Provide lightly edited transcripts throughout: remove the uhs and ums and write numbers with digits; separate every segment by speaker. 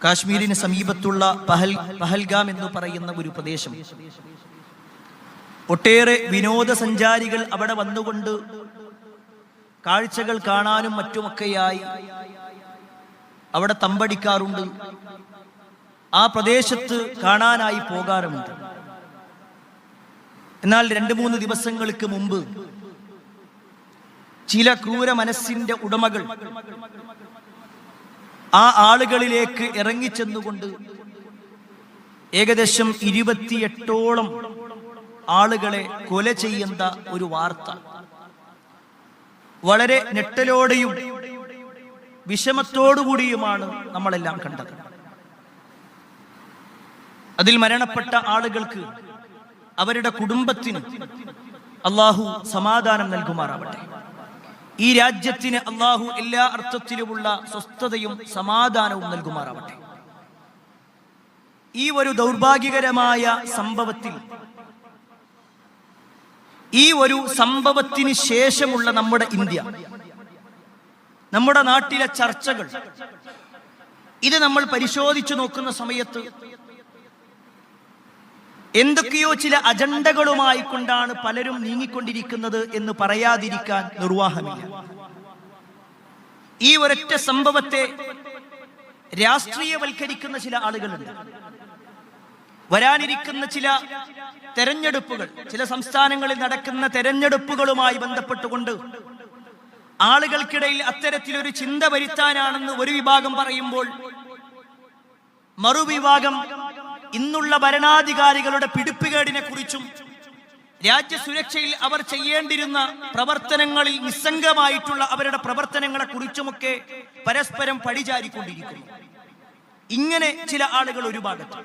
Speaker 1: കാശ്മീരിന് സമീപത്തുള്ള പഹൽഗാം എന്ന് പറയുന്ന ഒരു പ്രദേശം. ഒട്ടേറെ വിനോദസഞ്ചാരികൾ അവിടെ വന്നുകൊണ്ട് കാഴ്ചകൾ കാണാനും മറ്റുമൊക്കെയായി അവിടെ തമ്പടിക്കാറുണ്ട്. ആ പ്രദേശത്ത് കാണാനായി പോകാറുമുണ്ട്. എന്നാൽ 2-3 ദിവസങ്ങൾക്ക് മുമ്പ് ചില ക്രൂര മനസ്സിന്റെ ഉടമകൾ ആ ആളുകളിലേക്ക് ഇറങ്ങിച്ചെന്നുകൊണ്ട് ഏകദേശം 28ഓളം ആളുകളെ കൊല ചെയ്യുന്ന ഒരു വാർത്ത വളരെ ഞെട്ടലോടെയും വിഷമത്തോടുകൂടിയുമാണ് നമ്മളെല്ലാം കണ്ടത്. അതിൽ മരണപ്പെട്ട ആളുകൾക്ക്, അവരുടെ കുടുംബത്തിന് അള്ളാഹു സമാധാനം നൽകുമാറാവട്ടെ. ഈ രാജ്യത്തിന് അള്ളാഹു എല്ലാ അർത്ഥത്തിലുമുള്ള സ്വസ്ഥതയും സമാധാനവും നൽകുമാറാവട്ടെ. ഈ ഒരു ദൗർഭാഗ്യകരമായ സംഭവത്തിൽ, ഈ ഒരു സംഭവത്തിന് ശേഷമുള്ള നമ്മുടെ ഇന്ത്യ, നമ്മുടെ നാട്ടിലെ ചർച്ചകൾ, ഇത് നമ്മൾ പരിശോധിച്ചു നോക്കുന്ന സമയത്ത് എന്തൊക്കെയോ ചില അജണ്ടകളുമായി കൊണ്ടാണ് പലരും നീങ്ങിക്കൊണ്ടിരിക്കുന്നത് എന്ന് പറയാതിരിക്കാൻ നിർവാഹമില്ല. ഈ ഒരൊറ്റ സംഭവത്തെ രാഷ്ട്രീയവൽക്കരിക്കുന്ന ചില ആളുകളുണ്ട്. വരാനിരിക്കുന്ന ചില തെരഞ്ഞെടുപ്പുകൾ, ചില സംസ്ഥാനങ്ങളിൽ നടക്കുന്ന തെരഞ്ഞെടുപ്പുകളുമായി ബന്ധപ്പെട്ടുകൊണ്ട് ആളുകൾക്കിടയിൽ അത്തരത്തിലൊരു ചിന്ത വരുത്താനാണെന്ന് ഒരു വിഭാഗം പറയുമ്പോൾ, മറുവിഭാഗം ഇന്നുള്ള ഭരണാധികാരികളുടെ പിടിപ്പുകേടിനെ കുറിച്ചും രാജ്യസുരക്ഷയിൽ അവർ ചെയ്യേണ്ടിരുന്ന പ്രവർത്തനങ്ങളിൽ നിസ്സംഗമായിട്ടുള്ള അവരുടെ പ്രവർത്തനങ്ങളെ കുറിച്ചുമൊക്കെ പരസ്പരം പഴിചാരിക്കൊണ്ടിരിക്കുന്നു. ഇങ്ങനെ ചില ആളുകൾ ഒരു ഭാഗത്ത്,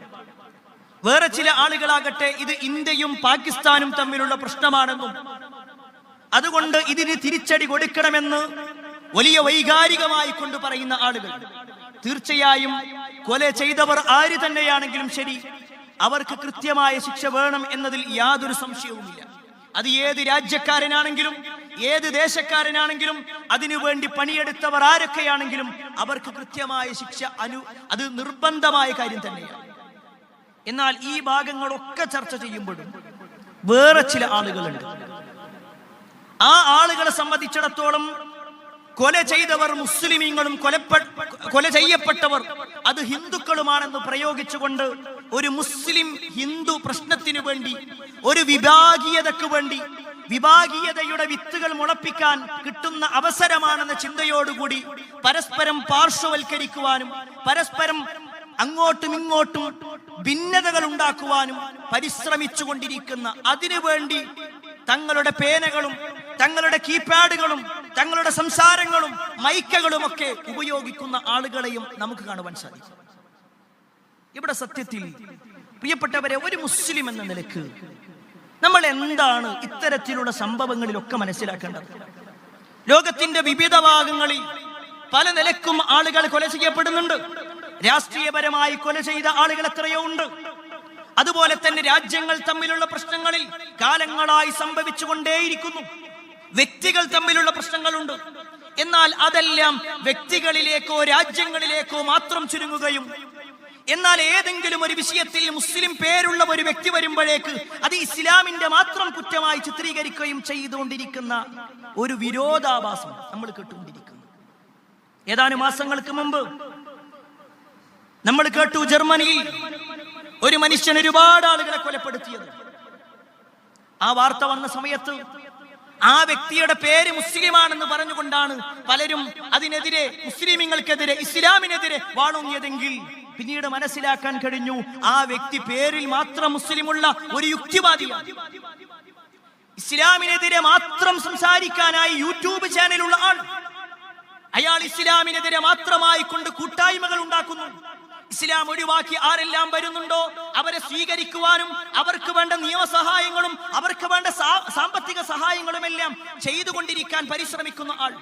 Speaker 1: വേറെ ചില ആളുകളാകട്ടെ ഇത് ഇന്ത്യയും പാകിസ്ഥാനും തമ്മിലുള്ള പ്രശ്നമാണെന്നും അതുകൊണ്ട് ഇതിന് തിരിച്ചടി കൊടുക്കണമെന്ന് വലിയ വൈകാരികമായി കൊണ്ട് പറയുന്ന ആളുകൾ. തീർച്ചയായും കൊല ചെയ്തവർ ആര് തന്നെയാണെങ്കിലും ശരി, അവർക്ക് കൃത്യമായ ശിക്ഷ വേണം എന്നതിൽ യാതൊരു സംശയവുമില്ല. അത് ഏത് രാജ്യക്കാരനാണെങ്കിലും ഏത് ദേശക്കാരനാണെങ്കിലും അതിനുവേണ്ടി പണിയെടുത്തവർ ആരൊക്കെയാണെങ്കിലും അവർക്ക് കൃത്യമായ ശിക്ഷ അത് നിർബന്ധമായ കാര്യം തന്നെയാണ്. എന്നാൽ ഈ ഭാഗങ്ങളൊക്കെ ചർച്ച ചെയ്യുമ്പോഴും വേറെ ചില ആളുകളുണ്ട്. ആ ആളുകളെ സംബന്ധിച്ചിടത്തോളം കൊല ചെയ്തവർ മുസ്ലിമീങ്ങളും കൊല ചെയ്യപ്പെട്ടവർ അത് ഹിന്ദുക്കളുമാണെന്ന് പ്രയോഗിച്ചുകൊണ്ട് ഒരു മുസ്ലിം ഹിന്ദു പ്രശ്നത്തിനു വേണ്ടി, ഒരു വിഭാഗീയതയ്ക്ക് വേണ്ടി, വിഭാഗീയതയുടെ വിത്തുകൾ മുളപ്പിക്കാൻ കിട്ടുന്ന അവസരമാണെന്ന ചിന്തയോടുകൂടി പരസ്പരം പാർശ്വവൽക്കരിക്കുവാനും പരസ്പരം അങ്ങോട്ടും ഇങ്ങോട്ടും ഭിന്നതകൾ ഉണ്ടാക്കുവാനും പരിശ്രമിച്ചു കൊണ്ടിരിക്കുന്ന, അതിനുവേണ്ടി തങ്ങളുടെ പേനകളും തങ്ങളുടെ കീപാഡുകളും തങ്ങളുടെ സംസാരങ്ങളും മൈക്കകളും ഒക്കെ ഉപയോഗിക്കുന്ന ആളുകളെയും നമുക്ക് കാണുവാൻ സാധിക്കും. ഇവിടെ സത്യത്തിൽ പ്രിയപ്പെട്ടവരെ, ഒരു മുസ്ലിം എന്ന നിലക്ക് നമ്മൾ എന്താണ് ഇത്തരത്തിലുള്ള സംഭവങ്ങളിലൊക്കെ മനസ്സിലാക്കേണ്ടത്? ലോകത്തിന്റെ വിവിധ ഭാഗങ്ങളിൽ പല നിലക്കും ആളുകൾ കൊല ചെയ്യപ്പെടുന്നുണ്ട്. രാഷ്ട്രീയപരമായി കൊല ചെയ്ത ആളുകൾ എത്രയോ ഉണ്ട്. അതുപോലെ തന്നെ രാജ്യങ്ങൾ തമ്മിലുള്ള പ്രശ്നങ്ങളിൽ കാലങ്ങളായി സംഭവിച്ചുകൊണ്ടേയിരിക്കുന്നു. വ്യക്തികൾ തമ്മിലുള്ള പ്രശ്നങ്ങളുണ്ട്. എന്നാൽ അതെല്ലാം വ്യക്തികളിലേക്കോ രാജ്യങ്ങളിലേക്കോ മാത്രം ചുരുങ്ങുകയും, എന്നാൽ ഏതെങ്കിലും ഒരു വിഷയത്തിൽ മുസ്ലിം പേരുള്ള ഒരു വ്യക്തി വരുമ്പോഴേക്ക് അത് ഇസ്ലാമിന്റെ മാത്രം കുറ്റമായി ചിത്രീകരിക്കുകയും ചെയ്തുകൊണ്ടിരിക്കുന്ന ഒരു വിരോധാഭാസം നമ്മൾ കേട്ടുകൊണ്ടിരിക്കുന്നു. ഏതാനും മാസങ്ങൾക്ക് മുമ്പ് നമ്മൾ കേട്ടു ജർമ്മനിയിൽ ഒരു മനുഷ്യൻ ഒരുപാട് ആളുകളെ കൊലപ്പെടുത്തിയത്. ആ വാർത്ത വന്ന സമയത്ത് ആ വ്യക്തിയുടെ പേര് മുസ്ലിമാണെന്ന് പറഞ്ഞുകൊണ്ടാണ് പലരും അതിനെതിരെ, മുസ്ലിമീങ്ങൾക്കെതിരെ, ഇസ്ലാമിനെതിരെ വാളോങ്ങിയതെങ്കിൽ പിന്നീട് മനസ്സിലാക്കാൻ കഴിഞ്ഞു ആ വ്യക്തി പേരിൽ മാത്രം മുസ്ലിമുള്ള ഒരു യുക്തിവാദിയാണ്. ഇസ്ലാമിനെതിരെ മാത്രം സംസാരിക്കാനായി യൂട്യൂബ് ചാനലുള്ള ആൾ. അയാൾ ഇസ്ലാമിനെതിരെ മാത്രമായി കൊണ്ട് കൂട്ടായ്മകൾ ഉണ്ടാക്കുന്നു. ഇസ്ലാം ഒഴിവാക്കി ആരെല്ലാം വരുന്നുണ്ടോ അവരെ സ്വീകരിക്കുവാനും അവർക്ക് വേണ്ട നിയമസഹായങ്ങളും അവർക്ക് വേണ്ട സാമ്പത്തിക സഹായങ്ങളും എല്ലാം ചെയ്തുകൊണ്ടിരിക്കാൻ പരിശ്രമിക്കുന്ന ആൾ.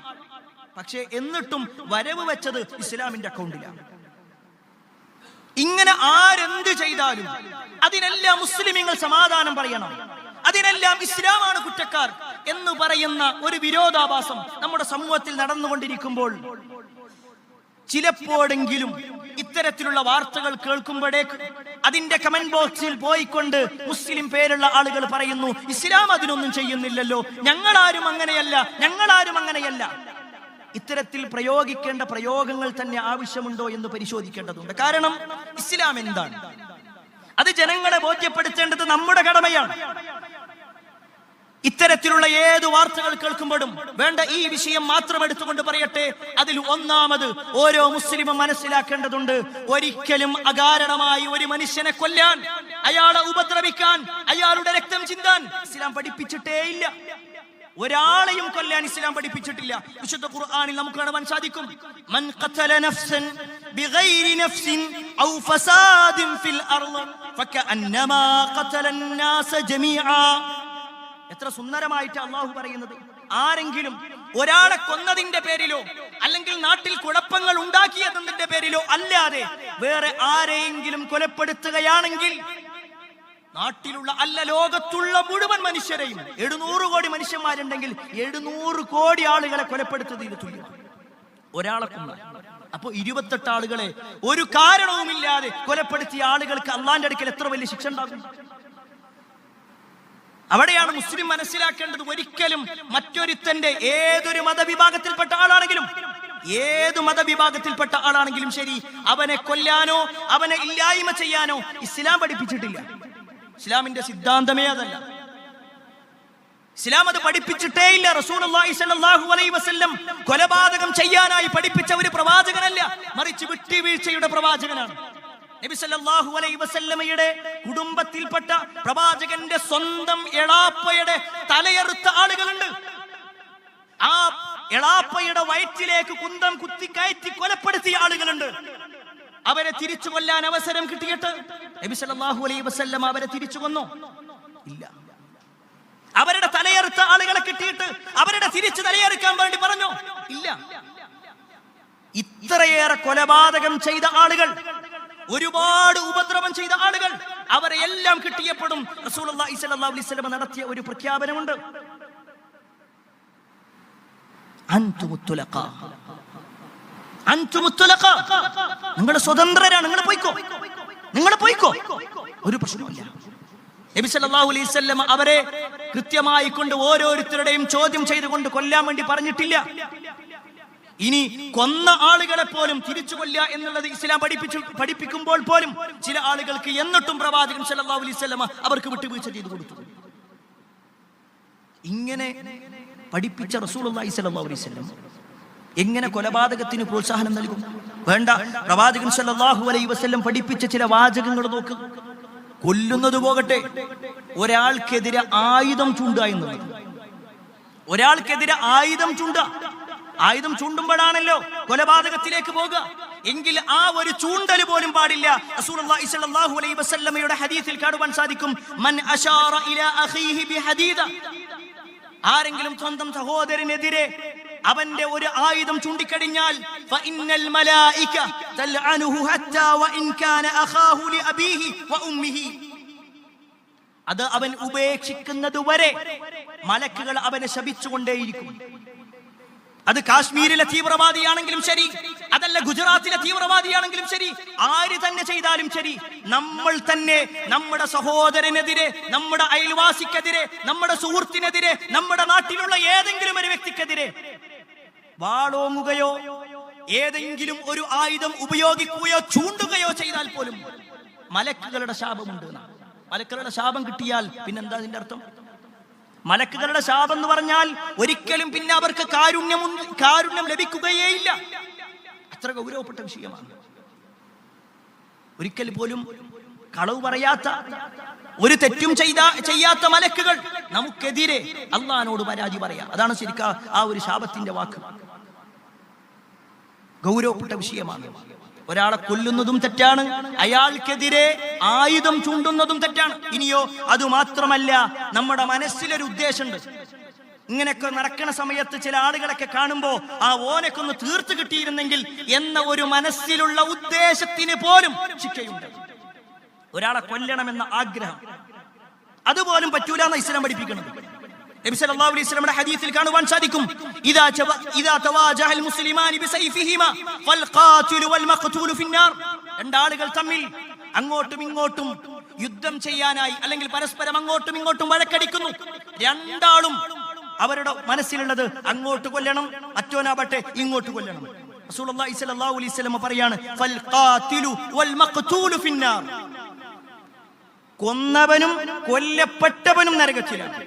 Speaker 1: പക്ഷേ എന്നിട്ടും വരവ് വെച്ചത് ഇസ്ലാമിന്റെ അക്കൗണ്ടിലാണ്. ഇങ്ങനെ ആരെന്ത് ചെയ്താലും അതിനെല്ലാം മുസ്ലിമീങ്ങൾ സമാധാനം പറയണം, അതിനെല്ലാം ഇസ്ലാമാണ് കുറ്റക്കാർ എന്ന് പറയുന്ന ഒരു വിരോധാഭാസം നമ്മുടെ സമൂഹത്തിൽ നടന്നുകൊണ്ടിരിക്കുമ്പോൾ ചിലപ്പോഴെങ്കിലും ഇത്തരത്തിലുള്ള വാർത്തകൾ കേൾക്കുമ്പോഴേക്ക് അതിന്റെ കമന്റ് ബോക്സിൽ പോയിക്കൊണ്ട് മുസ്ലിം പേരുള്ള ആളുകൾ പറയുന്നു, ഇസ്ലാം അതിനൊന്നും ചെയ്യുന്നില്ലല്ലോ, ഞങ്ങളാരും അങ്ങനെയല്ല. ഇത്തരത്തിൽ പ്രയോഗിക്കേണ്ട പ്രയോഗങ്ങൾ തന്നെ ആവശ്യമുണ്ടോ എന്ന് പരിശോധിക്കേണ്ടതുണ്ട്. കാരണം ഇസ്ലാം എന്താണ്, അത് ജനങ്ങളെ ബോധ്യപ്പെടുത്തേണ്ടത് നമ്മുടെ കടമയാണ്. ഇത്തരത്തിലുള്ള ഏത് വാർത്തകൾ കേൾക്കുമ്പോഴും വേണ്ട ഈ വിഷയം മാത്രം എടുത്തുകൊണ്ട് പറയട്ടെ, അതിൽ ഒന്നാമത് ഓരോ മുസ്ലിമും മനസ്സിലാക്കേണ്ടതുണ്ട്, ഒരിക്കലും അകാരണമായി ഒരു മനുഷ്യനെ കൊല്ലാൻ, അയാളെ ഉപദ്രവിക്കാൻ, അയാളുടെ രക്തം ചിന്താൻ ഇസ്ലാം പഠിപ്പിച്ചിട്ടേയില്ല. ഒരാളെയും കൊല്ലാൻ ഇസ്ലാം പഠിപ്പിച്ചിട്ടില്ല. വിശുദ്ധ ഖുർആനിൽ നമുക്ക് കാണാൻ സാധിക്കും, മൻ ഖതല നഫ്സൻ ബിഗൈരി നഫ്സിൻ ഔ ഫസാദിൻ ഫിൽ അർള് ഫകഅന്നമാ ഖതലൻ നാസ ജമീഅ. എത്ര സുന്ദരമായിട്ട് അല്ലാഹു പറയുന്നത്. ആരെങ്കിലും ഒരാളെ കൊന്നതിന്റെ പേരിലോ അല്ലെങ്കിൽ നാട്ടിൽ കുഴപ്പങ്ങൾ ഉണ്ടാക്കിയതിന്റെ പേരിലോ അല്ലാതെ വേറെ ആരെയെങ്കിലും കൊലപ്പെടുത്തുകയാണെങ്കിൽ നാട്ടിലുള്ള ലോകത്തുള്ള മുഴുവൻ മനുഷ്യരെയും 700 കോടി മനുഷ്യന്മാരുണ്ടെങ്കിൽ 700 കോടി ആളുകളെ കൊലപ്പെടുത്തുന്നതിന് തുല്യമാണ് ഒരാളെ കൊന്ന. അപ്പൊ 28 ആളുകളെ ഒരു കാരണവുമില്ലാതെ കൊലപ്പെടുത്തിയ ആളുകൾക്ക് അള്ളാന്റെ അടുക്കൽ എത്ര വലിയ ശിക്ഷ ഉണ്ടാകും? അവിടെയാണ് മുസ്ലിം മനസ്സിലാക്കേണ്ടത്, ഒരിക്കലും മറ്റൊരുത്തന്റെ ഏതൊരു മതവിഭാഗത്തിൽപ്പെട്ട ആളാണെങ്കിലും ശരി, അവനെ കൊല്ലാനോ അവനെ ഇല്ലായ്മ ചെയ്യാനോ ഇസ്ലാം പഠിപ്പിച്ചിട്ടില്ല. ഇസ്ലാമിന്റെ സിദ്ധാന്തമേ അതല്ല. ഇസ്ലാം അത് പഠിപ്പിച്ചിട്ടേ ഇല്ല. റസൂലുള്ളാഹി സ്വല്ലല്ലാഹു അലൈഹി വസല്ലം കൊലപാതകം ചെയ്യാനായി പഠിപ്പിച്ച ഒരു പ്രവാചകനല്ല, മറിച്ച് വിട്ടുവീഴ്ചയുടെ പ്രവാചകനാണ്. നബി സല്ലല്ലാഹു അലൈഹി വസല്ലമയുടെ കുടുംബത്തിൽപ്പെട്ട പ്രവാചകന്റെ സ്വന്തം എളാപ്പയുടെ തലയെറുത്ത ആളുകളുണ്ട്. ആ എളാപ്പയുടെ വയറ്റിലേക്ക് കുന്തം കുത്തി കയറ്റി കൊലപ്പെടുത്തിയ ആളുകളുണ്ട്. അവരെ തിരിച്ചു കൊല്ലാൻ അവസരം കിട്ടിയിട്ട് നബി സല്ലല്ലാഹു അലൈഹി വസല്ലം അവരെ തിരിച്ചു കൊന്നോ? ഇല്ല. അവരുടെ തലയെറുത്ത ആളുകളെ കിട്ടിയിട്ട് അവരുടെ തിരിച്ചു തലയെറുക്കാൻ വേണ്ടി പറഞ്ഞോ? ഇല്ല. ഇത്രയേറെ കൊലപാതകം ചെയ്ത ആളുകൾ, ഒരുപാട് ഉപദ്രവം ചെയ്ത ആളുകൾ, അവരെ എല്ലാം കിട്ടിയപ്പോഴും റസൂലുള്ളാഹി സ്വല്ലല്ലാഹു അലൈഹി വസല്ലം നടത്തിയ ഒരു പ്രഖ്യാപനമുണ്ട്, നിങ്ങൾ സ്വതന്ത്രരാണ്, നിങ്ങൾ പോയിക്കോ, ഒരു പ്രശ്നമില്ല. നബി സല്ലല്ലാഹു അലൈഹി വസല്ലം അവരെ കൃത്യമായി കൊണ്ട് ഓരോരുത്തരുടെയും ചോദ്യം ചെയ്തുകൊണ്ട് കൊല്ലാൻ വേണ്ടി പറഞ്ഞിട്ടില്ല. ഇനി കൊന്ന ആളുകളെ പോലും തിരിച്ചു കൊല്ലുക എന്നുള്ളത് ഇസ്ലാം പഠിപ്പിക്കുമ്പോൾ പോലും ചില ആളുകൾക്ക് എന്നിട്ടും പ്രവാചകൻ സല്ലല്ലാഹു അലൈഹി വസല്ലം അവർക്ക് വിട്ടുവീഴ്ച ചെയ്തു കൊടുത്തു. ഇങ്ങനെ പഠിപ്പിച്ച റസൂലുള്ളാഹി സ്വല്ലല്ലാഹു അലൈഹി വസല്ലം എങ്ങനെ കൊലപാതകത്തിന് പ്രോത്സാഹനം നൽകും? വേണ്ട, പ്രവാചകൻ സല്ലല്ലാഹു അലൈഹി വസല്ലം പഠിപ്പിച്ച ചില വാചകങ്ങൾ നോക്ക്. കൊല്ലുന്നത് പോകട്ടെ, ഒരാൾക്കെതിരെ ആയുധം ചൂണ്ടുക എന്നുള്ളത്, ഒരാൾക്കെതിരെ ആയുധം ചൂണ്ടുമ്പോഴാണല്ലോ കൊലപാതകത്തിലേക്ക് പോകുക. എങ്കിൽ ആ ഒരു ചൂണ്ടൽ പോലും പാടില്ല. റസൂലുള്ളാഹി സ്വല്ലല്ലാഹു അലൈഹി വസല്ലമയുടെ ഹദീസിൽ കാണുവാൻ സാധിക്കും, മൻ അശാറ ഇലാ അഖീഹി ബിഹദീദ, ആരെങ്കിലും സ്വന്തം സഹോദരനെതിരെ അവന്റെ ഒരു ആയുധം ചൂണ്ടിക്കഴിഞ്ഞാൽ ഫഇന്നൽ മലായിക തൽഅനുഹു ഹത്താ വഇൻ കാന അഖാഹു ലിഅബീഹി വഉമ്മിഹി, അത് അവൻ ഉപേക്ഷിക്കുന്നത് വരെ മലക്കുകൾ അവനെ ശപിച്ചുകൊണ്ടേയിരിക്കും. അത് കാശ്മീരിലെ തീവ്രവാദിയാണെങ്കിലും ശരി, അതല്ല ഗുജറാത്തിലെ തീവ്രവാദിയാണെങ്കിലും ശരി, ആര് തന്നെ ചെയ്താലും ശരി, നമ്മൾ തന്നെ നമ്മുടെ സഹോദരനെതിരെ, നമ്മുടെ അയൽവാസിക്കെതിരെ, നമ്മുടെ സുഹൃത്തിനെതിരെ, നമ്മുടെ നാട്ടിലുള്ള ഏതെങ്കിലും ഒരു വ്യക്തിക്കെതിരെ വാളോങ്ങുകയോ ഏതെങ്കിലും ഒരു ആയുധം ഉപയോഗിക്കുകയോ ചൂണ്ടുകയോ ചെയ്താൽ പോലും മലക്കുകളുടെ ശാപമുണ്ട്. മലക്കുകളുടെ ശാപം കിട്ടിയാൽ പിന്നെന്താ അതിന്റെ അർത്ഥം? മലക്കുകളുടെ ശാപം എന്ന് പറഞ്ഞാൽ ഒരിക്കലും പിന്നെ അവർക്ക് കാരുണ്യം ലഭിക്കുകയേയില്ല. അത്ര ഗൗരവപ്പെട്ട വിഷയമാണ്. ഒരിക്കൽ പോലും കളവ് പറയാത്ത, ഒരു തെറ്റും ചെയ്യാത്ത മലക്കുകൾ നമുക്കെതിരെ അള്ളാഹിനോട് പരാതി പറയാം. അതാണ് ശരിക്കും ആ ഒരു ശാപത്തിന്റെ വാക്ക്. ഗൗരവപ്പെട്ട വിഷയമാണ്. ഒരാളെ കൊല്ലുന്നതും തെറ്റാണ്, അയാൾക്കെതിരെ ആയുധം ചൂണ്ടുന്നതും തെറ്റാണ്. ഇനിയോ അതുമാത്രമല്ല, നമ്മുടെ മനസ്സിലൊരു ഉദ്ദേശമുണ്ട്. ഇങ്ങനെയൊക്കെ നടക്കണ സമയത്ത് ചില ആളുകളൊക്കെ കാണുമ്പോ ആ ഓനൊക്കെ ഒന്ന് തീർത്ത് കിട്ടിയിരുന്നെങ്കിൽ എന്ന ഒരു മനസ്സിലുള്ള ഉദ്ദേശത്തിന് പോലും ശിക്ഷയുണ്ട്. ഒരാളെ കൊല്ലണമെന്ന ആഗ്രഹം അതുപോലും പറ്റൂല എന്ന് ഇസ്ലാം പഠിപ്പിക്കുന്നത്. നബി സല്ലല്ലാഹു അലൈഹി വസല്ലമയുടെ ഹദീസിൽ കാണുവാൻ സാധിക്കും, ഇദാ തവാജഹൽ മുസ്ലിമാനി ബിസൈഫിഹിമാ ഫൽഖാതിലു വൽ മഖ്തൂലു ഫിന്നാർ. രണ്ടാളുകൾ തമ്മിൽ അങ്ങോട്ടും ഇങ്ങോട്ടും യുദ്ധം ചെയ്യാനായി അല്ലെങ്കിൽ പരസ്പരം അങ്ങോട്ടും ഇങ്ങോട്ടും വഴക്കടിക്കുന്നു. രണ്ടാളും അവരുടെ മനസ്സിലുള്ളത് അങ്ങോട്ട് കൊല്ലണം, മറ്റോനാവട്ടെ ഇങ്ങോട്ട് കൊല്ലണം. റസൂലുള്ളാഹി സ്വല്ലല്ലാഹു അലൈഹി വസല്ലം പറയാണ്, ഫൽഖാതിലു വൽ മഖ്തൂലു ഫിന്നാർ. കൊന്നവനും കൊല്ലപ്പെട്ടവനും നരകത്തിലാണ്.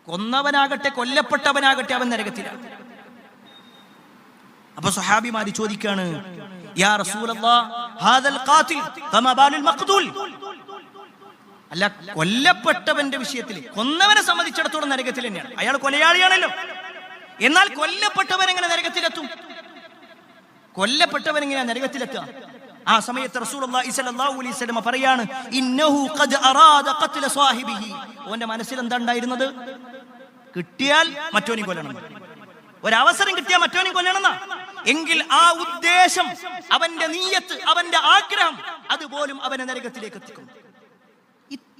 Speaker 1: കൊന്നവനാകട്ടെ കൊല്ലപ്പെട്ടവനാകട്ടെ അവൻ നരകത്തിലാണ്. അപ്പൊ സ്വഹാബിമാര് ചോദിക്കാണ്, യാ റസൂലല്ലാഹ് ഹാദൽ ഖാതിൽ ഫമാ ബാലുൽ മഖ്തൂൽ. അല്ല, കൊല്ലപ്പെട്ടവന്റെ വിഷയത്തിൽ കൊന്നവനെ സംബന്ധിച്ചിടത്തോളം നരകത്തിൽ തന്നെയാണ്. അയാൾ കൊലയാളിയാണല്ലോ. എന്നാൽ കൊല്ലപ്പെട്ടവൻ എങ്ങനെ നരകത്തിലെത്തും? കൊല്ലപ്പെട്ടവൻ എങ്ങനെയാ നരകത്തിലെത്തുക? ആ സമയത്ത് റസൂലുള്ളാഹി സ്വല്ലല്ലാഹു അലൈഹി വസല്ലം പറയാണ്, ഇന്നഹു ഖദ് അറാദ ഖത്ല സാഹിബിഹി. അവന്റെ മനസ്സിൽ എന്താ ഉണ്ടായിരുന്നത്? കിട്ടിയാൽ മറ്റോനെ കൊല്ലണം, ഒരവസരം കിട്ടിയാൽ മറ്റോനെ കൊല്ലണം. എങ്കിൽ ആ ഉദ്ദേശം, അവന്റെ നീയത്ത്, അവന്റെ ആഗ്രഹം, അതുപോലും അവനെ നരകത്തിലേക്ക് എത്തിക്കും.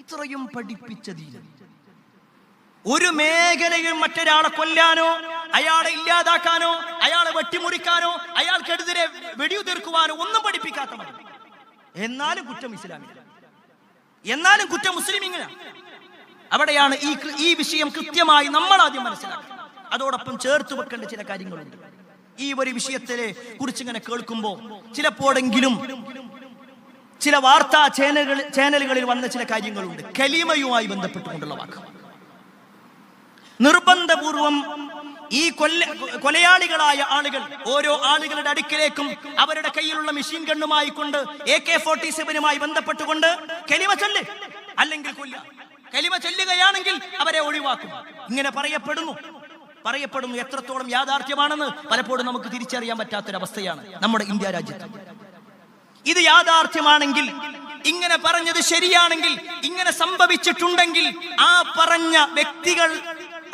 Speaker 1: ഇത്രയും പഠിപ്പിച്ചതിൽ ഒരു മേഖലയിൽ മറ്റൊരാളെ കൊല്ലാനോ അയാളെ ഇല്ലാതാക്കാനോ അയാളെ വെട്ടിമുറിക്കാനോ അയാൾക്കെതിരെ വെടിയുതിർക്കുവാനോ ഒന്നും പഠിപ്പിക്കാത്തവൻ. എന്നാലും കുറ്റം ഇസ്ലാമില്ല, എന്നാലും കുറ്റം മുസ്ലിമിങ്ങിനാ. അവിടെയാണ് ഈ വിഷയം കൃത്യമായി നമ്മൾ ആദ്യം മനസ്സിലാക്കുക. അതോടൊപ്പം ചേർത്ത് വെക്കേണ്ട ചില കാര്യങ്ങളുണ്ട്. ഈ ഒരു വിഷയത്തിനെ കുറിച്ച് ഇങ്ങനെ കേൾക്കുമ്പോൾ ചിലപ്പോഴെങ്കിലും ചില വാർത്താ ചാനലുകളിൽ വന്ന ചില കാര്യങ്ങളുണ്ട്. കലിമയുമായി ബന്ധപ്പെട്ടുകൊണ്ടുള്ള വാക്ക് നിർബന്ധപൂർവം ഈ കൊലയാളികളായ ആളുകൾ ഓരോ ആളുകളുടെ അടുക്കിലേക്കും അവരുടെ കയ്യിലുള്ള മെഷീൻ ഗണ്ണുമായി കൊണ്ട് AK-47 ബന്ധപ്പെട്ടുകൊണ്ട് കലിമ ചൊല്ല് അല്ലെങ്കിൽ കൊല്ല, കലിമ ചൊല്ലുകയാണെങ്കിൽ അവരെ ഒഴിവാക്കും. ഇങ്ങനെ പറയപ്പെടുന്നു. എത്രത്തോളം യാഥാർത്ഥ്യമാണെന്ന് പലപ്പോഴും നമുക്ക് തിരിച്ചറിയാൻ പറ്റാത്തൊരവസ്ഥയാണ് നമ്മുടെ ഇന്ത്യ രാജ്യത്ത്. ഇത് യാഥാർത്ഥ്യമാണെങ്കിൽ, ഇങ്ങനെ പറഞ്ഞത് ശരിയാണെങ്കിൽ, ഇങ്ങനെ സംഭവിച്ചിട്ടുണ്ടെങ്കിൽ ആ പറഞ്ഞ വ്യക്തികൾ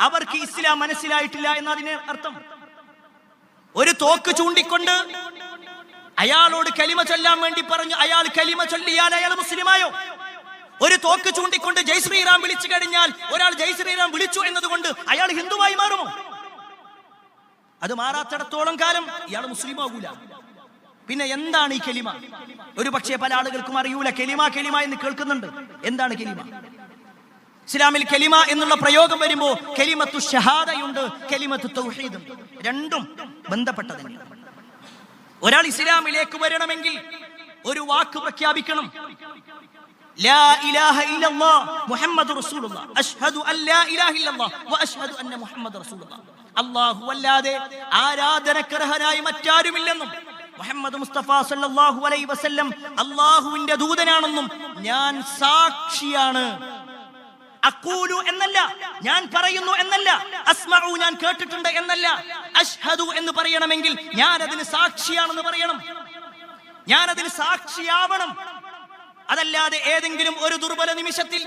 Speaker 1: അവർക്ക് ഇസ്ലാം മനസ്സിലായിട്ടില്ല എന്നതിന് അർത്ഥം. ഒരു തോക്ക് ചൂണ്ടിക്കൊണ്ട് അയാളോട് കലിമ ചൊല്ലാൻ വേണ്ടി പറഞ്ഞു, അയാൾ കലിമ ചൊല്ലിയാൽ അയാൾ മുസ്ലിമായോ? ഒരു തോക്ക് ചൂണ്ടിക്കൊണ്ട് ജയ് ശ്രീറാം വിളിച്ചു കഴിഞ്ഞാൽ ഒരാൾ ജയ് ശ്രീറാം വിളിച്ചു എന്നതുകൊണ്ട് അയാൾ ഹിന്ദുവായി മാറുമോ? അത് മാറാത്തിടത്തോളം കാലം ഇയാൾ മുസ്ലിമാകൂല. പിന്നെ എന്താണ് ഈ കലിമ? ഒരു പക്ഷേ പല ആളുകൾക്കും അറിയൂല. കലിമ എന്ന് കേൾക്കുന്നുണ്ട്. എന്താണ് കലിമ? ഇസ്ലാമിൽ കലിമ എന്നുള്ള പ്രയോഗം വരുമ്പോ കലിമത്തു ഷഹാദയുണ്ട്, കലിമത്തു തൗഹീദും. രണ്ടും ബന്ധപ്പെട്ടതന്നെ. ഒരാൾ ഇസ്ലാമിലേക്ക് വരണമെങ്കിൽ ഒരു വാക്ക് പ്രഖ്യാപിക്കണം. ലാ ഇലാഹ ഇല്ലല്ലാഹ് മുഹമ്മദുർ റസൂലുള്ളാഹ്, അശ്ഹദു അൻ ലാ ഇലാഹ ഇല്ലല്ലാഹ് വ അശ്ഹദു അന്ന മുഹമ്മദർ റസൂലുള്ളാഹ്. അല്ലാഹു അല്ലാതെ ആരാധനക്കർഹനായി മറ്റാരുമില്ലെന്നും മുഹമ്മദ് മുസ്തഫ സല്ലല്ലാഹു അലൈഹി വസല്ലം അല്ലാഹുവിന്റെ ദൂതനാണെന്നും ഞാൻ സാക്ഷിയാണ്. അഖൂലു എന്നല്ല, ഞാൻ പറയുന്നു എന്നല്ല. അസ്മഉ, ഞാൻ കേട്ടിട്ടുണ്ട് എന്നല്ല. അശ്ഹദു എന്ന് പറയണമെങ്കിൽ ഞാൻ അതിന് സാക്ഷിയാണെന്ന് പറയണം, ഞാൻ അതിന് സാക്ഷിയാവണം. അതല്ലാതെ ഏതെങ്കിലും ഒരു ദുർബല നിമിഷത്തിൽ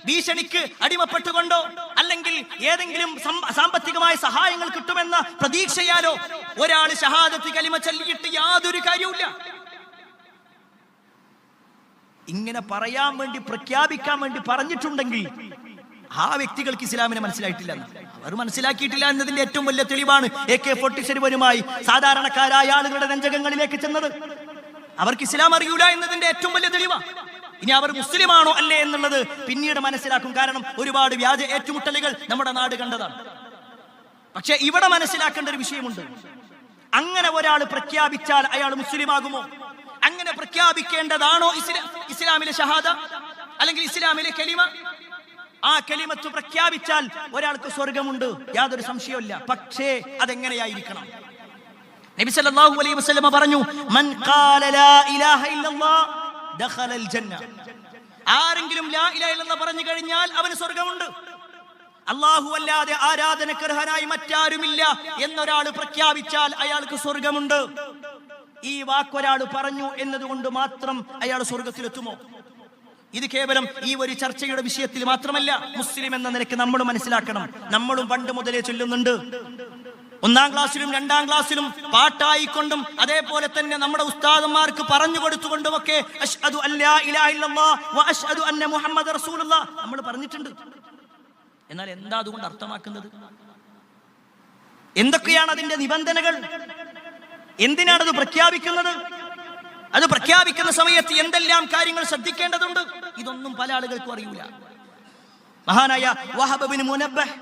Speaker 1: ഭീഷണിക്ക് അടിമപ്പെട്ടുകൊണ്ടോ അല്ലെങ്കിൽ ഏതെങ്കിലും സാമ്പത്തികമായ സഹായങ്ങൾ കിട്ടുമെന്ന പ്രതീക്ഷയാലോ ഒരാൾ ഷഹാദത്ത് കലിമ ചൊല്ലിയിട്ട് യാതൊരു കാര്യവുമില്ല. ഇങ്ങനെ പറയാൻ വേണ്ടി, പ്രഖ്യാപിക്കാൻ വേണ്ടി പറഞ്ഞിട്ടുണ്ടെങ്കിൽ ആ വ്യക്തികൾക്ക് ഇസ്ലാമിനെ മനസ്സിലായിട്ടില്ല. അവർ മനസ്സിലാക്കിയിട്ടില്ല എന്നതിന്റെ ഏറ്റവും വലിയ തെളിവാണ് AK-47 സാധാരണക്കാരായ ആളുകളുടെ നെഞ്ചകങ്ങളിലേക്ക് ചെന്നത്. അവർക്ക് ഇസ്ലാം അറിയൂല എന്നതിന്റെ ഏറ്റവും വലിയ തെളിവാണ്. ഇനി അവർ മുസ്ലിമാണോ അല്ലേ എന്നുള്ളത് പിന്നീട് മനസ്സിലാക്കും. കാരണം ഒരുപാട് വ്യാജ ഏറ്റുമുട്ടലുകൾ നമ്മുടെ നാട് കണ്ടതാണ്. പക്ഷെ ഇവിടെ മനസ്സിലാക്കേണ്ട ഒരു വിഷയമുണ്ട്. അങ്ങനെ ഒരാൾ പ്രഖ്യാപിച്ചാൽ അയാൾ മുസ്ലിമാകുമോ? അങ്ങനെ പ്രഖ്യാപിക്കേണ്ടതാണോ ഇസ്ലാമിലെ ഷഹാദ അല്ലെങ്കിൽ ഇസ്ലാമിലെ കലിമ? ആ കലിമത്ത് പ്രഖ്യാപിച്ചാൽ ഒരാൾക്ക് സ്വർഗമുണ്ട്, യാതൊരു സംശയവുമില്ല. പക്ഷേ അതെങ്ങനെയായിരിക്കണം? നബി സല്ലല്ലാഹു അലൈഹി വസല്ലം പറഞ്ഞു, മൻ ഖാല ലാ ഇലാഹ ഇല്ലല്ലാഹ് ദഖലൽ ജന്ന. ആരെങ്കിലും ലാ ഇലാഹ ഇല്ലല്ലാഹ് പറഞ്ഞു കഴിഞ്ഞാൽ അവന് സ്വർഗമുണ്ട്. അല്ലാഹു അല്ലാതെ ആരാധനക്കർഹനായി മറ്റാരുമില്ല എന്നൊരാൾ പ്രഖ്യാപിച്ചാൽ അയാൾക്ക് സ്വർഗമുണ്ട്. ഈ വാക്കൊരാൾ പറഞ്ഞു എന്നതുകൊണ്ട് മാത്രം അയാൾ സ്വർഗത്തിലെത്തുമോ? ഇത് കേവലം ഈ ഒരു ചർച്ചയുടെ വിഷയത്തിൽ മാത്രമല്ല, മുസ്ലിം എന്ന നിലയ്ക്ക് നമ്മൾ മനസ്സിലാക്കണം. നമ്മളും പണ്ട് മുതലേ ചൊല്ലുന്നുണ്ട്. 1-ാം ക്ലാസ്സിലും 2-ാം ക്ലാസ്സിലും പാട്ടായിക്കൊണ്ടും അതേപോലെ തന്നെ നമ്മുടെ ഉസ്താദന്മാർക്ക് പറഞ്ഞു കൊടുത്തുകൊണ്ടുമൊക്കെ അശ്ഹദു അല്ലാ ഇലാഹ ഇല്ലല്ലാഹ് വ അശ്ഹദു അന്ന മുഹമ്മദ റസൂലുള്ളാഹ് നമ്മൾ പറഞ്ഞിട്ടുണ്ട്. എന്നാൽ എന്താ അതുകൊണ്ട് അർത്ഥമാക്കുന്നത്? എന്തൊക്കെയാണ് അതിന്റെ നിബന്ധനകൾ? എന്തിനാണത് പ്രഖ്യാപിക്കുന്നത്? അത് പ്രഖ്യാപിക്കുന്ന സമയത്ത് എന്തെല്ലാം കാര്യങ്ങൾ ശ്രദ്ധിക്കേണ്ടതുണ്ട്? ഇതൊന്നും പല ആളുകൾക്കും അറിയില്ല. മഹാനായ വഹബ് ബിൻ മുനബ്ബഹ്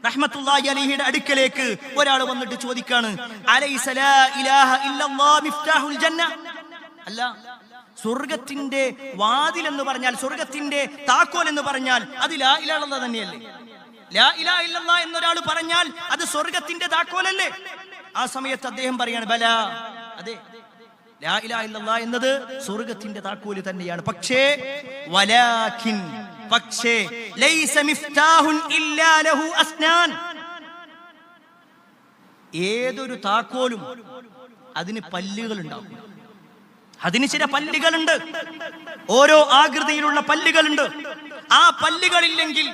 Speaker 1: റഹ്മത്തുള്ളാഹി അലൈഹിയുടെ അടുക്കലേക്ക് ഒരാൾ വന്നിട്ട് ചോദിക്കാണ്, അലൈസ ലാ ഇലാഹ ഇല്ലല്ലാഹ് മിഫ്താഹുൽ ജന്ന? അല്ല, സ്വർഗത്തിന്റെ വാതിൽ എന്ന് പറഞ്ഞാൽ, സ്വർഗത്തിന്റെ താക്കോൽ എന്ന് പറഞ്ഞാൽ അത് ലാ ഇലാഹ ഇല്ലല്ലാഹ് തന്നെയല്ലേ? ലാ ഇലാഹ ഇല്ലല്ലാഹ് എന്നൊരാൾ പറഞ്ഞാൽ അത് സ്വർഗത്തിന്റെ താക്കോലല്ലേ? ആ സമയത്ത് അദ്ദേഹം പറയാണ്, ബലാ, അതെ, ലാ ഇലാഹ ഇല്ലല്ലാഹ് എന്നത് സ്വർഗത്തിന്റെ താക്കോല് തന്നെയാണ്. പക്ഷേ വലാകിൻ, പക്ഷേ ലൈസ മിഫ്താഹുൻ ഇല്ലാ ലഹു അസ്നാൻ, ഏതൊരു താക്കോലും അതിന് പല്ലുകൾ ഉണ്ടാവും. അതിന് ചില പല്ലുകളുണ്ട്, ഓരോ ആകൃതിയിലുള്ള പല്ലുകളുണ്ട്. ആ പല്ലുകളില്ലെങ്കിൽ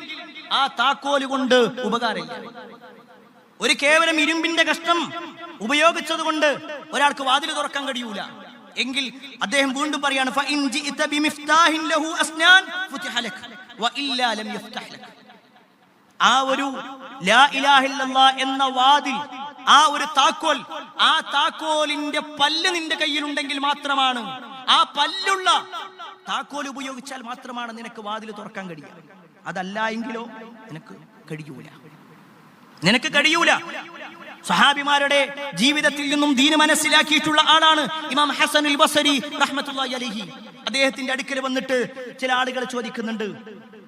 Speaker 1: ആ താക്കോല് കൊണ്ട് ഉപകാരമില്ല. ഒരു കേവലം ഇരുമ്പിന്റെ കഷ്ണം ഉപയോഗിച്ചത് കൊണ്ട് ഒരാൾക്ക് വാതിൽ തുറക്കാൻ കഴിയൂല. എങ്കിൽ അദ്ദേഹം വീണ്ടും പറയാണ്, ഫഇൻ ജിഇത ബിമിഫ്താഹിൻ ലഹു അസ്നാൻ ഫുതിഹ ലക വഇല്ലാ ലം യഫ്തഹ് ലക. ആ ഒരു ലാ ഇലാഹ ഇല്ലല്ലാഹ് എന്ന വാതിൽ, ആ ഒരു താക്കോൽ, ആ താക്കോലിന്റെ പല്ല് നിന്റെ കയ്യിലുണ്ടെങ്കിൽ മാത്രമാണ്, ആ പല്ലുള്ള താക്കോൽ ഉപയോഗിച്ചാൽ മാത്രമാണ് നിനക്ക് വാതിൽ തുറക്കാൻ കഴിയുക. അതല്ല എങ്കിലോ നിനക്ക് കഴിയൂല, നിനക്ക് കഴിയൂല. സഹാബിമാരുടെ ജീവിതത്തിൽ നിന്നും ദീന് മനസ്സിലാക്കിയിട്ടുള്ള ആളാണ് ഇമാം ഹസനുൽ ബസരി റഹ്മത്തുള്ളാഹി അലൈഹി. അദ്ദേഹത്തിന്റെ അടുക്കൽ വന്നിട്ട് ചില ആളുകൾ ചോദിക്കുന്നുണ്ട്,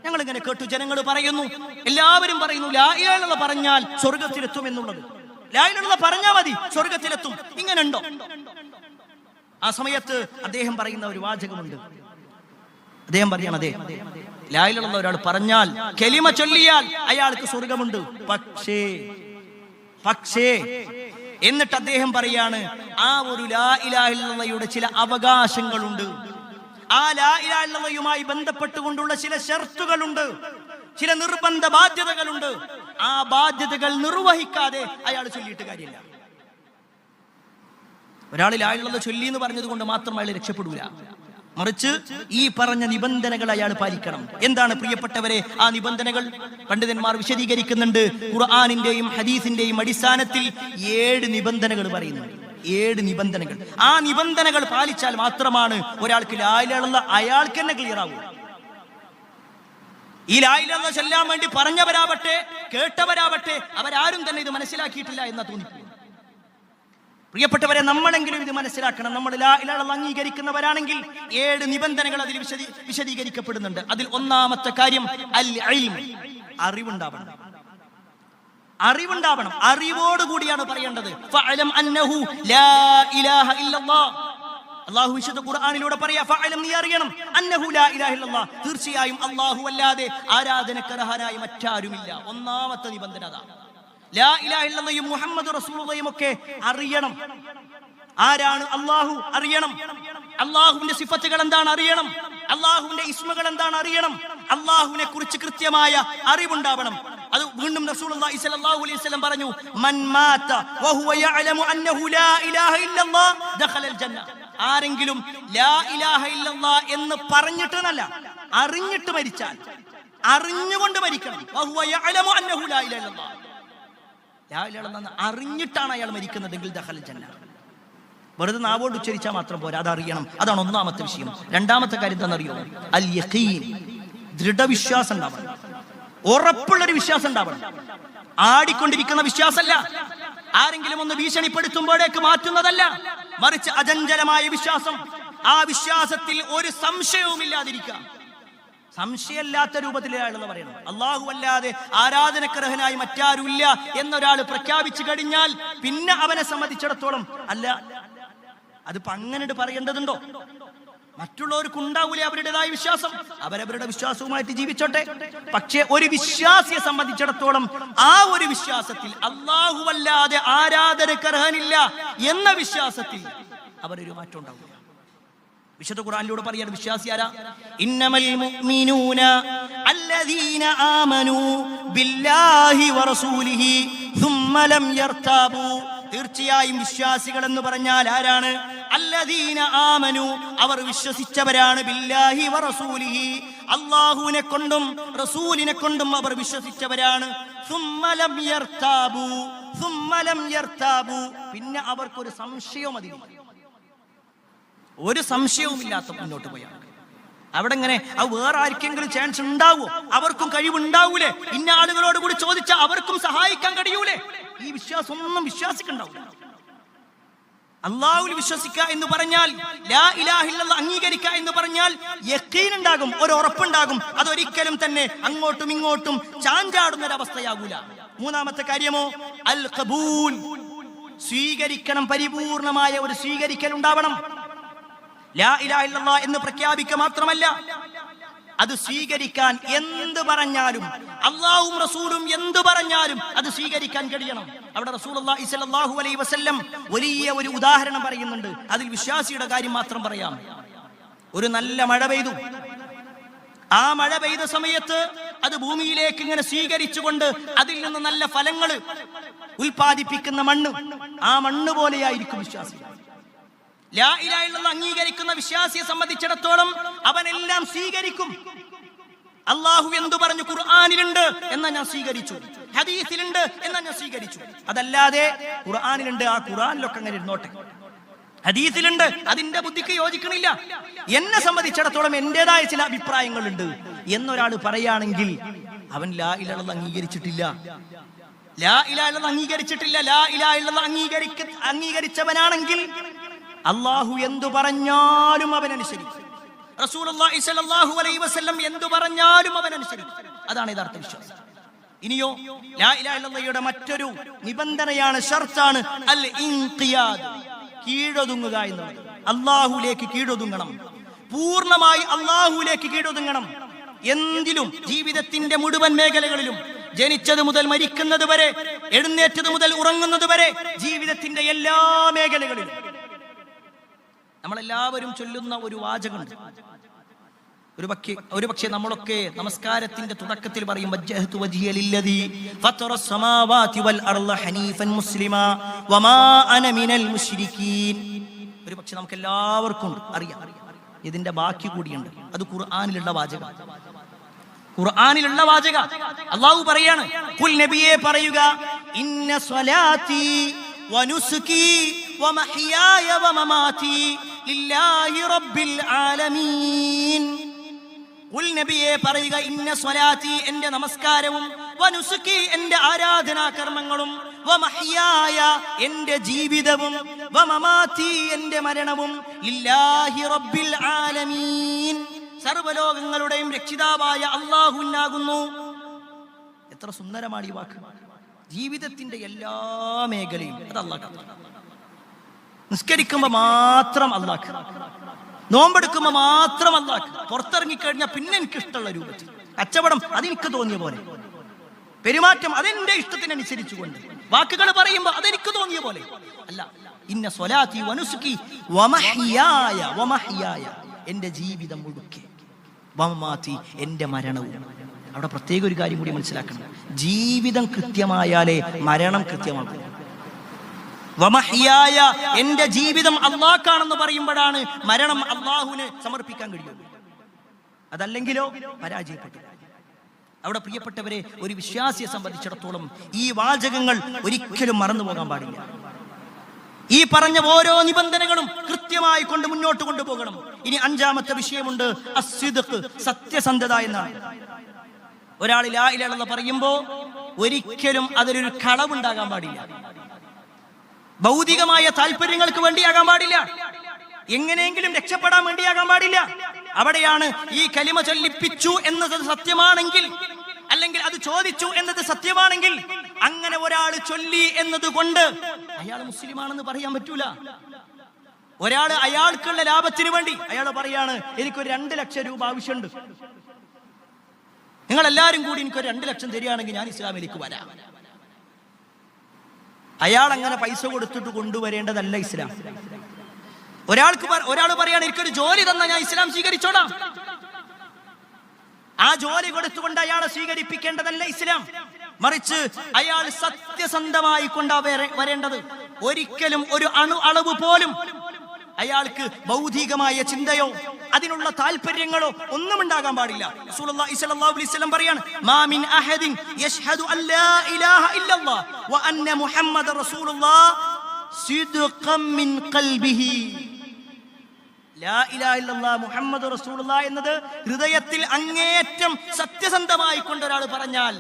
Speaker 1: ഞങ്ങൾ ഇങ്ങനെ കേട്ടു, ജനങ്ങൾ പറയുന്നു, എല്ലാവരും പറയുന്നു ലാ ഇലാഹ ഇല്ലല്ലാഹ് പറഞ്ഞാൽ സ്വർഗത്തിലെത്തും എന്നുള്ളത്. ലാ ഇലാഹ ഇല്ലല്ലാഹ് പറഞ്ഞാൽ മതി, സ്വർഗത്തിലെത്തും, ഇങ്ങനെ ഉണ്ടോ? ആ സമയത്ത് അദ്ദേഹം പറയുന്ന ഒരു വാചകമുണ്ട്. അദ്ദേഹം പറയണം, അതെ, ലാ ഇലാഹ ഇല്ലല്ലാഹ് ഒരാൾ പറഞ്ഞാൽ, കലിമ ചൊല്ലിയാൽ അയാൾക്ക് സ്വർഗമുണ്ട്. പക്ഷേ എന്നിട്ട് അദ്ദേഹം പറയാണ്, ആ ഒരു ലാ ഇലാഹ ഇല്ലല്ലാഹയുടെ ചില അവകാശങ്ങളുണ്ട്. ആ ലാ ഇലാഹ ഇല്ലല്ലാഹയുമായി ബന്ധപ്പെട്ടുകൊണ്ടുള്ള ചില ഷർത്തുകളുണ്ട്, ചില നിർബന്ധ ബാധ്യതകളുണ്ട്. ആ ബാധ്യതകൾ നിർവഹിക്കാതെ അയാൾ ചൊല്ലിയിട്ട് കാര്യമില്ല. ഒരാൾ ലാ ഇലാഹ ഇല്ലല്ലാഹ് ചൊല്ലി എന്ന് പറഞ്ഞത് കൊണ്ട് മാത്രം അയാൾ രക്ഷപ്പെടൂല. മറിച്ച് ഈ പറഞ്ഞ നിബന്ധനകൾ അയാൾ പാലിക്കണം. എന്താണ് പ്രിയപ്പെട്ടവരെ ആ നിബന്ധനകൾ? പണ്ഡിതന്മാർ വിശദീകരിക്കുന്നുണ്ട്. ഖുർആനിന്റെയും ഹദീസിന്റെയും അടിസ്ഥാനത്തിൽ 7 നിബന്ധനകൾ പറയുന്നുണ്ട്. 7 നിബന്ധനകൾ. ആ നിബന്ധനകൾ പാലിച്ചാൽ മാത്രമാണ് ഒരാൾക്ക് ലാ ഇലാഹ ഇല്ലല്ലാഹ് അയാൾക്ക് തന്നെ ക്ലിയർ ആവുക. ഈ ലാ ഇലാഹ ഇല്ലല്ലാഹ് ചൊല്ലാൻ വേണ്ടി പറഞ്ഞവരാവട്ടെ കേട്ടവരാവട്ടെ അവരാരും തന്നെ ഇത് മനസ്സിലാക്കിയിട്ടില്ല എന്ന് തോന്നിപ്പോകും. പ്രിയപ്പെട്ടവരെ, നമ്മളെങ്കിലും ഇത് മനസ്സിലാക്കണം. നമ്മൾ ലാ ഇലാഹ ഇല്ലല്ലാഹ് അംഗീകരിക്കുന്നവരാണെങ്കിൽ 7 നിബന്ധനകൾ അതിൽ വിശദീകരിക്കപ്പെടുന്നുണ്ട്. അതിൽ ഒന്നാമത്തെ കാര്യം അൽ ഇൽം, അറിവുണ്ടാവണം. അറിവുണ്ടാവണം, അറിവോടുകൂടിയാണ് പറയേണ്ടത്. ഫഅലം അന്നഹു ലാ ഇലാഹ ഇല്ലല്ലാഹ്, അല്ലാഹു വിശുദ്ധ ഖുർആനിലൂടെ പറയാ, ഫഅലം, നീ അറിയണം, അന്നഹു ലാ ഇലാഹ ഇല്ലല്ലാഹ്, തീർച്ചയായും അല്ലാഹു അല്ലാതെ ആരാധനക്കർഹനായി മറ്റാരുമില്ല. ഒന്നാമത്തെ നിബന്ധന അതാണ്. ലാ ഇലാഹ ഇല്ലല്ലാഹും മുഹമ്മദ് റസൂലുള്ളാഹിയും ഒക്കെ അറിയണം. ആരാണ് അല്ലാഹു അറിയണം, അല്ലാഹുവിന്റെ സിഫത്തുകൾ എന്താണ് അറിയണം, അല്ലാഹുവിന്റെ ഇസ്മുകൾ എന്താണ് അറിയണം, അല്ലാഹുവിനെ കുറിച്ച് കൃത്യമായ അറിവുണ്ടാവണം. അത് വീണ്ടും റസൂലുള്ളാഹി സ്വല്ലല്ലാഹു അലൈഹി വസല്ലം പറഞ്ഞു, മൻ മാത വഹുവ യഅലമു അന്നഹു ലാ ഇലാഹ ഇല്ലല്ലാഹ് ദഖലൽ ജന്ന. ആരെങ്കിലും ലാ ഇലാഹ ഇല്ലല്ലാഹ് എന്ന് പറഞ്ഞിട്ടല്ല, അറിഞ്ഞിട്ട് മരിച്ചാൽ, അറിഞ്ഞുകൊണ്ട് മരിക്കണം. വഹുവ യഅലമു അന്നഹു ലാ ഇലാഹ ഇല്ലല്ലാഹ്, ലാ ഇലാഹ ഇല്ലല്ലാഹ് അറിഞ്ഞിട്ടാണ് അയാൾ മരിക്കുന്നതെങ്കിൽ ദഖലൽ ജന്ന. വെറുതെ നാവോട് ഉച്ചരിച്ചാൽ മാത്രം പോരാ, അതറിയണം. അതാണ് ഒന്നാമത്തെ വിഷയം. രണ്ടാമത്തെ കാര്യം എന്താണെന്നറിയോ? അൽ യഖീൻ, ദൃഢവിശ്വാസം ഉണ്ടാവണം. ഉറപ്പുള്ളൊരു വിശ്വാസം ഉണ്ടാവണം. ആടിക്കൊണ്ടിരിക്കുന്ന വിശ്വാസമല്ല, ആരെങ്കിലും ഒന്ന് ഭീഷണിപ്പെടുത്തുമ്പോഴേക്ക് മാറ്റുന്നതല്ല, മറിച്ച് അചഞ്ചലമായ വിശ്വാസം. ആ വിശ്വാസത്തിൽ ഒരു സംശയവും ഇല്ലാതിരിക്കുക. സംശയമില്ലാത്ത രൂപത്തിലാണെന്ന് പറയണം. അല്ലാഹു അല്ലാതെ ആരാധനക്കർഹനായി മറ്റാരുമില്ല എന്നൊരാൾ പ്രഖ്യാപിച്ചു കഴിഞ്ഞാൽ പിന്നെ അവനെ സംബന്ധിച്ചിടത്തോളം അല്ല, അതിപ്പോ അങ്ങനെ പറയേണ്ടതുണ്ടോ? മറ്റുള്ളവർക്ക് ഉണ്ടാവൂലേ അവരുടേതായ വിശ്വാസം, അവരവരുടെ വിശ്വാസവുമായിട്ട് ജീവിച്ചോട്ടെ. പക്ഷെ ഒരു വിശ്വാസിയെ സംബന്ധിച്ചിടത്തോളം ആ ഒരു വിശ്വാസത്തിൽ അല്ലാഹു അല്ലാതെ ആരാധനക്കർഹനില്ല എന്ന വിശ്വാസത്തിൽ അവരൊരു മാറ്റം ഉണ്ടാവില്ല. വിശുദ്ധ ഖുർആനിലൂടെ പറയാണ്, വിശ്വാസി ആരാ? ഇന്നമൽ മുഅ്മിനൂന അല്ലദീന ആമനൂ ബില്ലാഹി വറസൂലിഹി സുമ്മ ലം യർതാബു. തീർച്ചയായും വിശ്വാസികൾ എന്ന് പറഞ്ഞാൽ ആരാണ്? അല്ലദീന ആമനു, അവർ വിശ്വസിച്ചവരാണ്. ബില്ലാഹി വറസൂലിഹി, അല്ലാഹുവിനെ കൊണ്ടും റസൂലിനെ കൊണ്ടും അവർ വിശ്വസിച്ചവരാണ്. പിന്നെ അവർക്കൊരു സംശയവും അതില്ല, ഒരു സംശയവുമില്ലാത്ത മുന്നോട്ട് പോയാണ്. അവിടെ ഇങ്ങനെ വേറെ ആർക്കെങ്കിലും ചാൻസ് ഉണ്ടാവോ? അവർക്കും കഴിവുണ്ടാവൂലേ? ഇന്ന ആളുകളോട് കൂടി ചോദിച്ചാൽ അവർക്കും സഹായിക്കാൻ കഴിയൂലേ? ഈ വിശ്വാസം ഒന്നും വിശ്വാസിക്കുണ്ടാവില്ല. അല്ലാഹുവിൽ വിശ്വസിക്കുക എന്ന് പറഞ്ഞാൽ, ലാ ഇലാഹ ഇല്ലല്ലാഹ് അംഗീകരിക്കുക എന്ന് പറഞ്ഞാൽ യഖീൻ ഉണ്ടാകും, ഒരു ഉറപ്പുണ്ടാകും. അതൊരിക്കലും തന്നെ അങ്ങോട്ടും ഇങ്ങോട്ടും ചാഞ്ചാടുന്ന ഒരു അവസ്ഥയാകൂല. മൂന്നാമത്തെ കാര്യമോ അൽ ഖബൂൽ, സ്വീകരിക്കണം. പരിപൂർണമായ ഒരു സ്വീകരിക്കൽ ഉണ്ടാവണം. ലാ ഇലാഹ ഇല്ലല്ലാഹ് എന്ന് പ്രഖ്യാപിക്കുക മാത്രമല്ല, അത് സ്വീകരിക്കാൻ എന്ത് പറഞ്ഞാലും, അല്ലാഹുവും റസൂലും എന്ത് പറഞ്ഞാലും അത് സ്വീകരിക്കാൻ കഴിയണം. അവിടെ റസൂലുള്ളാഹി സ്വല്ലല്ലാഹു അലൈഹി വസല്ലം വലിയ ഒരു ഉദാഹരണം പറയുന്നുണ്ട്. അതിൽ വിശ്വാസിയുടെ കാര്യം മാത്രം പറയാം. ഒരു നല്ല മഴ പെയ്തു. ആ മഴ പെയ്ത സമയത്ത് അത് ഭൂമിയിലേക്ക് ഇങ്ങനെ സ്വീകരിച്ചുകൊണ്ട് അതിൽ നിന്ന് നല്ല ഫലങ്ങൾ ഉൽപ്പാദിപ്പിക്കുന്ന മണ്ണ്, ആ മണ്ണ് പോലെയായിരിക്കും വിശ്വാസി. ലാ ഇലാഹ ഇല്ലല്ലാഹ് അംഗീകരിക്കുന്ന വിശ്വാസിയെ സംബന്ധിച്ചിടത്തോളം അവനെല്ലാം സ്വീകരിക്കും. അല്ലാഹു എന്തു പറഞ്ഞു? ഖുർആനിലുണ്ട് എന്നാ ഞാൻ സ്വീകരിച്ചു, ഹദീസിലുണ്ട് എന്നാ ഞാൻ സ്വീകരിച്ചു. അതല്ലാതെ ഖുർആനിലുണ്ട്, ആ ഖുർആനിലൊക്കെ അങ്ങനെ ഇരുന്നോട്ടെ, ഹദീസിലുണ്ട്, അതിന്റെ ബുദ്ധിക്ക് യോജിക്കണില്ല, എന്നെ സംബന്ധിച്ചിടത്തോളം എന്റേതായ ചില അഭിപ്രായങ്ങളുണ്ട് എന്നൊരാൾ പറയുകയാണെങ്കിൽ അവൻ ലാ ഇലാഹ ഇല്ലല്ലാഹ് അംഗീകരിച്ചിട്ടില്ല. ലാ ഇലാഹ ഇല്ലല്ലാഹ് അംഗീകരിച്ചിട്ടില്ല. ലാ ഇലാഹ ഇല്ലല്ലാഹ് അംഗീകരിച്ചവനാണെങ്കിൽ അല്ലാഹു എന്തു പറഞ്ഞാലും അവൻ അനുസരിക്കും. റസൂലുള്ളാഹി സ്വല്ലല്ലാഹു അലൈഹി വസല്ലം എന്തു പറഞ്ഞാലും അവൻ അനുസരിക്കും. അതാണ് യഥാർത്ഥ വിശ്വാസം. ഇനിയോ ലാ ഇലാഹ ഇല്ലല്ലാഹയുടെ മറ്റൊരു നിബന്ധനയാണ്, ഷർത്താണ് അൽ ഇൻഖിയാദ്, കീഴൊതുങ്ങുക എന്നുള്ളത്. അല്ലാഹുവിലേക്ക് കീഴൊതുങ്ങണം, പൂർണ്ണമായി അല്ലാഹുവിലേക്ക് കീഴൊതുങ്ങണം. എന്തിലും, ജീവിതത്തിന്റെ മുഴുവൻ മേഖലകളിലും, ജനിച്ചത് മുതൽ മരിക്കുന്നത് വരെ, എഴുന്നേറ്റത് മുതൽ ഉറങ്ങുന്നത് വരെ, ജീവിതത്തിന്റെ എല്ലാ മേഖലകളിലും നമ്മളെല്ലാവരും ചൊല്ലുന്ന ഒരു വാചകമുണ്ട്. ഒരു പക്ഷേ നമ്മളൊക്കെ നമസ്കാരത്തിന്റെ തുടക്കത്തിൽ പറയും, വജ്ജഹ്തു വജ്ഹിയ ലില്ലദീ ഫത്തറസ് സമാവാതി വൽ അർള ഹനീഫൻ മുസ്ലിമാ വമാ അന മിനൽ മുശ്രിക്കീൻ. ഒരു പക്ഷേ നമുക്ക് എല്ലാവർക്കും അറിയാം. ഇതിന്റെ ബാക്കി കൂടിയുണ്ട്. അത് ഖുർആനിലുള്ള വാചകം. ഖുർആനിലുള്ള വാചക അല്ലാഹു പറയാണ്, ഖുൽ നബിയെ പറയുക, ഇന്ന സ്വലാത്തി വനുസുകി വമഹ്യായ വമമാതി ലില്ലാഹി റബ്ബിൽ ആലമീൻ. ഖുൽ നബിയെ പറയുക, ഇന്ന സ്വലാത്തി എന്റെ നമസ്കാരവും, വനുസുകി എന്റെ ആരാധനാ കർമ്മങ്ങളും, വമഹ്യായ എന്റെ ജീവിതവും, വമമാതി എന്റെ മരണവും, ലില്ലാഹി റബ്ബിൽ ആലമീൻ സർവ്വലോകങ്ങളുടെയും രക്ഷിതാവായ അല്ലാഹുവിനാകുന്നു. എത്ര സുന്ദരമാണ് ഈ വാക്ക്. ജീവിതത്തിന്റെ എല്ലാ മേഖലയും അത് അല്ലാഹ്. നിസ്കരിക്കുമ്പോ മാത്രം അല്ലാഹ്, നോമ്പെടുക്കുമ്പോ മാത്രം അല്ലാഹ്, പുറത്തിറങ്ങിക്കഴിഞ്ഞാൽ പിന്നെ എനിക്ക് ഇഷ്ടമുള്ള രൂപത്തിൽ, കച്ചവടം അതെനിക്ക് തോന്നിയ പോലെ, പെരുമാറ്റം അതെന്റെ ഇഷ്ടത്തിനനുസരിച്ചുകൊണ്ട്, വാക്കുകൾ പറയുമ്പോ അതെനിക്ക് തോന്നിയ പോലെ അല്ല. ഇന്ന സ്വലാത്തി വനുസുകി വമഹ്യായ, വമഹ്യായ എന്റെ ജീവിതം മുഴുക്കെ, വമമാതി എന്റെ മരണവും. അവിടെ പ്രത്യേക ഒരു കാര്യം കൂടി മനസ്സിലാക്കണം, ജീവിതം കൃത്യമായാലേ മരണം കൃത്യമാകും. വമഹ്യായ എന്റെ ജീവിതം അല്ലാഹ്ക്കാണെന്ന് പറയുമ്പോഴാണ് മരണം അല്ലാഹുവിന് സമർപ്പിക്കാൻ കഴിയുള്ളൂ. അതല്ലെങ്കിലോ പരാജയപ്പെട്ടു. അവിടെ പ്രിയപ്പെട്ടവരെ, ഒരു വിശ്വാസിയെ സംബന്ധിച്ചിടത്തോളം ഈ വാചകങ്ങൾ ഒരിക്കലും മറന്നു പോകാൻ പാടില്ല. ഈ പറഞ്ഞ ഓരോ നിബന്ധനകളും കൃത്യമായി കൊണ്ട് മുന്നോട്ട് കൊണ്ടുപോകണം. ഇനി അഞ്ചാമത്തെ വിഷയമുണ്ട്, അസ്സിദ്ഖ്, സത്യസന്ധത എന്നാണ്. ഒരാൾ ലാ ഇലാഹ ഇല്ലല്ലാഹ് പറയുമ്പോ ഒരിക്കലും അതിലൊരു കളവുണ്ടാകാൻ പാടില്ല. ഭൗതികമായ താല്പര്യങ്ങൾക്ക് വേണ്ടിയാകാൻ പാടില്ല, എങ്ങനെയെങ്കിലും രക്ഷപ്പെടാൻ വേണ്ടിയാകാൻ പാടില്ല. അവിടെയാണ് ഈ കലിമ ചൊല്ലിപ്പിച്ചു എന്നത് സത്യമാണെങ്കിൽ, അല്ലെങ്കിൽ അത് ചോദിച്ചു എന്നത് സത്യമാണെങ്കിൽ, അങ്ങനെ ഒരാൾ ചൊല്ലി എന്നത് കൊണ്ട് അയാൾ മുസ്ലിമാണെന്ന് പറയാൻ പറ്റൂല. ഒരാൾ അയാൾക്കുള്ള ലാഭത്തിന് വേണ്ടി അയാൾ പറയാണ്, എനിക്കൊരു 2 ലക്ഷം രൂപ ആവശ്യമുണ്ട്, നിങ്ങൾ എല്ലാവരും കൂടി എനിക്കൊരു 2 ലക്ഷം തരികയാണെങ്കിൽ ഞാൻ ഇസ്ലാമിലേക്ക് വരാം. അയാൾ അങ്ങനെ പൈസ കൊടുത്തിട്ട് കൊണ്ടുവരേണ്ടതല്ല ഇസ്ലാം. ഒരാൾ പറയാണ്, എനിക്കൊരു ജോലി തന്നാ ഞാൻ ഇസ്ലാം സ്വീകരിച്ചോളാം. ആ ജോലി കൊടുത്തുകൊണ്ട് അയാളെ സ്വീകരിപ്പിക്കേണ്ടതല്ല ഇസ്ലാം. മറിച്ച് അയാൾ സത്യസന്ധമായി കൊണ്ടാ വരേണ്ടത്. ഒരിക്കലും ഒരു അളവ് പോലും അയാൾക്ക് ഭൗതികമായ ചിന്തയോ അതിനുള്ള താല്പര്യങ്ങളോ ഒന്നും ഉണ്ടാകാൻ പാടില്ല. റസൂലുള്ളാഹി സ്വല്ലല്ലാഹു അലൈഹി വസല്ലം പറയാണ്, മാ മിൻ അഹദിൻ യശ്ഹദു അല്ലാ ഇലാഹ ഇല്ലല്ലാഹ് വ അന്ന മുഹമ്മദ റസൂലുള്ളാഹ് സിദ്ഖൻ മിൻ ഖൽബിഹി. ലാ ഇലാഹ ഇല്ലല്ലാഹ് മുഹമ്മദ് റസൂലുള്ളാഹ് എന്നത് ഹൃദയത്തിൽ അങ്ങേയറ്റം സത്യസന്ധമായി കൊണ്ട് ഒരാൾ പറഞ്ഞാൽ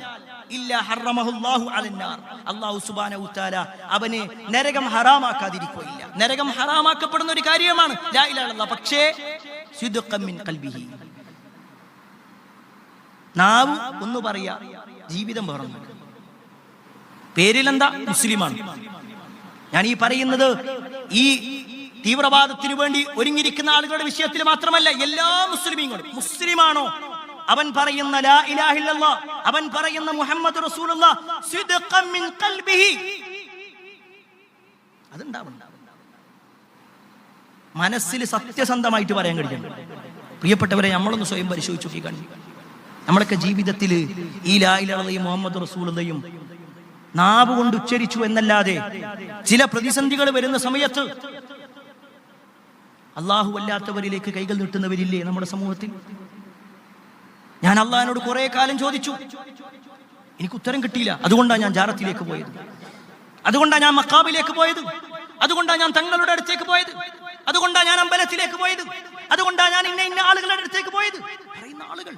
Speaker 1: ഇല്ലാ ഹറമഹുല്ലാഹു അലന്നാർ, അല്ലാഹു സുബ്ഹാനഹു വതആല അവനെ നരകം ഹറാമാക്കാതിരിക്കുകയില്ല. നരകം ഹറാമാക്കപ്പെടുന്ന ഒരു കാര്യമാണ് ലാ ഇലാഹ ഇല്ലല്ലാഹ്. പക്ഷേ സിദ്ഖൻ മിൻ ഖൽബിഹി, നാവ് ഒന്ന് പറയാ, ജീവിതം വേറൊന്നും. പേരിലെന്താ മുസ്ലിമാണ്. ഞാൻ ഈ പറയുന്നത് ഈ തീവ്രവാദത്തിനു വേണ്ടി ഒരുങ്ങിയിരിക്കുന്ന ആളുകളുടെ വിഷയത്തിൽ മാത്രമല്ല, എല്ലാ മുസ്ലിമീങ്ങളും. മുസ്ലിമാണോ അവൻ പറയുന്ന ലാ ഇലാഹ ഇല്ലല്ലാഹ്, അവൻ പറയുന്ന മുഹമ്മദ് റസൂലുള്ളാഹ് സിദ്ഖൻ മിൻ ഖൽബിഹി, അതുണ്ടാവണം. മനസ്സിൽ സത്യസന്ധമായിട്ട് പറയാൻ കഴിയണം. പ്രിയപ്പെട്ടവരെ, നമ്മളൊന്ന് സ്വയം പരിശോധിച്ചു നോക്കി കാണി. നമ്മളൊക്കെ ജീവിതത്തിൽ ഈ ലാ ഇലാഹ ഇല്ലല്ലാഹും മുഹമ്മദ് റസൂലുള്ളാഹിയും നാവ് കൊണ്ട് ഉച്ചരിച്ചു എന്നല്ലാതെ ചില പ്രതിസന്ധികൾ വരുന്ന സമയത്ത് അല്ലാഹു അല്ലാത്തവരിലേക്ക് കൈകൾ നീട്ടുന്നവരില്ലേ നമ്മുടെ സമൂഹത്തിൽ? ഞാൻ അള്ളാഹിനോട് കുറെ കാലം ചോദിച്ചു, എനിക്ക് ഉത്തരം കിട്ടിയില്ല. അതുകൊണ്ടാണ് ഞാൻ ജാറത്തിലേക്ക് പോയത്, അതുകൊണ്ടാണ് ഞാൻ മക്കാബിലേക്ക് പോയത്, അതുകൊണ്ടാണ് ഞാൻ തങ്ങളുടെ അടുത്തേക്ക് പോയത്, അതുകൊണ്ടാണ് ഞാൻ അമ്പലത്തിലേക്ക് പോയത്, അതുകൊണ്ടാണ് ഞാൻ ഇന്ന ആളുകളുടെ അടുത്തേക്ക് പോയത്. പറയുന്ന ആളുകൾ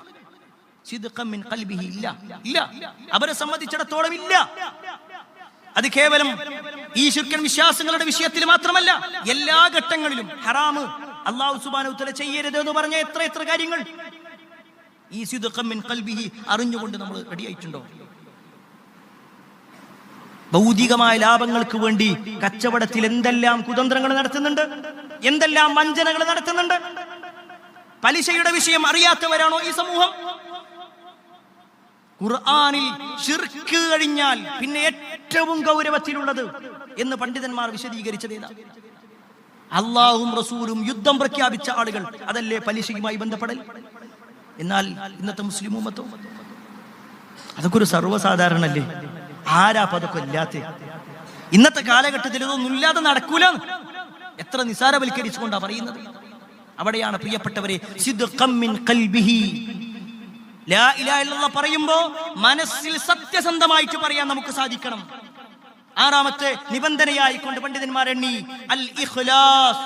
Speaker 1: സിദ്ഖൻ മിൻ ഖൽബിഹി ഇല്ല, ഇല്ല, അവരെ സംബന്ധിച്ചിടത്തോളം ഇല്ല. അത് കേവലം ഈ ശിർക്കൻ വിശ്വാസങ്ങളുടെ വിഷയത്തിൽ മാത്രമല്ല, എല്ലാ ഘട്ടങ്ങളിലും ഹറാമ് അല്ലാഹു സുബ്ഹാനഹു വതആല ചെയ്യരുത് എന്ന് പറഞ്ഞ എത്ര കാര്യങ്ങൾ ഈ സിദ്ഖൻ മിൻ ഖൽബിഹി അറിഞ്ഞുകൊണ്ട് നമ്മൾ റെഡിയായിട്ടുണ്ടോ? ഭൗതികമായ ലാഭങ്ങൾക്ക് വേണ്ടി കച്ചവടത്തിൽ എന്തെല്ലാം കുതന്ത്രങ്ങൾ നടത്തുന്നുണ്ട്, എന്തെല്ലാം വഞ്ചനകൾ നടത്തുന്നുണ്ട്. പലിശയുടെ വിഷയം അറിയാത്തവരാണോ ഈ സമൂഹം? ഖുർആനിൽ ശിർക്ക് കഴിഞ്ഞാൽ പിന്നെ ഏറ്റവും ഗൗരവത്തിലുള്ളത് എന്ന് പണ്ഡിതന്മാർ വിശദീകരിച്ചത് ഏതാ? അല്ലാഹും റസൂലും യുദ്ധം പ്രഖ്യാപിച്ച ആളുകൾ, അതല്ലേ പലിശയുമായി ബന്ധപ്പെടൽ? എന്നാൽ ഇന്നത്തെ മുസ്ലിം ഉമ്മത്തോ അതൊക്കെ ഒരു സർവ്വസാധാരണല്ലേ? ആരാ പതൊക്കെ ഇല്ലാത്ത? ഇന്നത്തെ കാലഘട്ടത്തിൽ ഇതൊന്നും ഇല്ലാതെ നടക്കൂല. എത്ര നിസാരവൽക്കരിച്ചുകൊണ്ടാ പറയുന്നത്. അവിടെയാണ് പ്രിയപ്പെട്ടവരെ സിദ്ഖൻ മിൻ ഖൽബിഹി, ലാ ഇലാഹ ഇല്ലല്ലാഹ് പറയുമ്പോ മനസ്സിൽ സത്യസന്ധമായിട്ട് പറയാൻ നമുക്ക് സാധിക്കണം. ആറാമത്തെ നിബന്ധനയായി കൊണ്ട് പണ്ഡിതന്മാർ എണ്ണി അൽ ഇഖ്ലാസ്,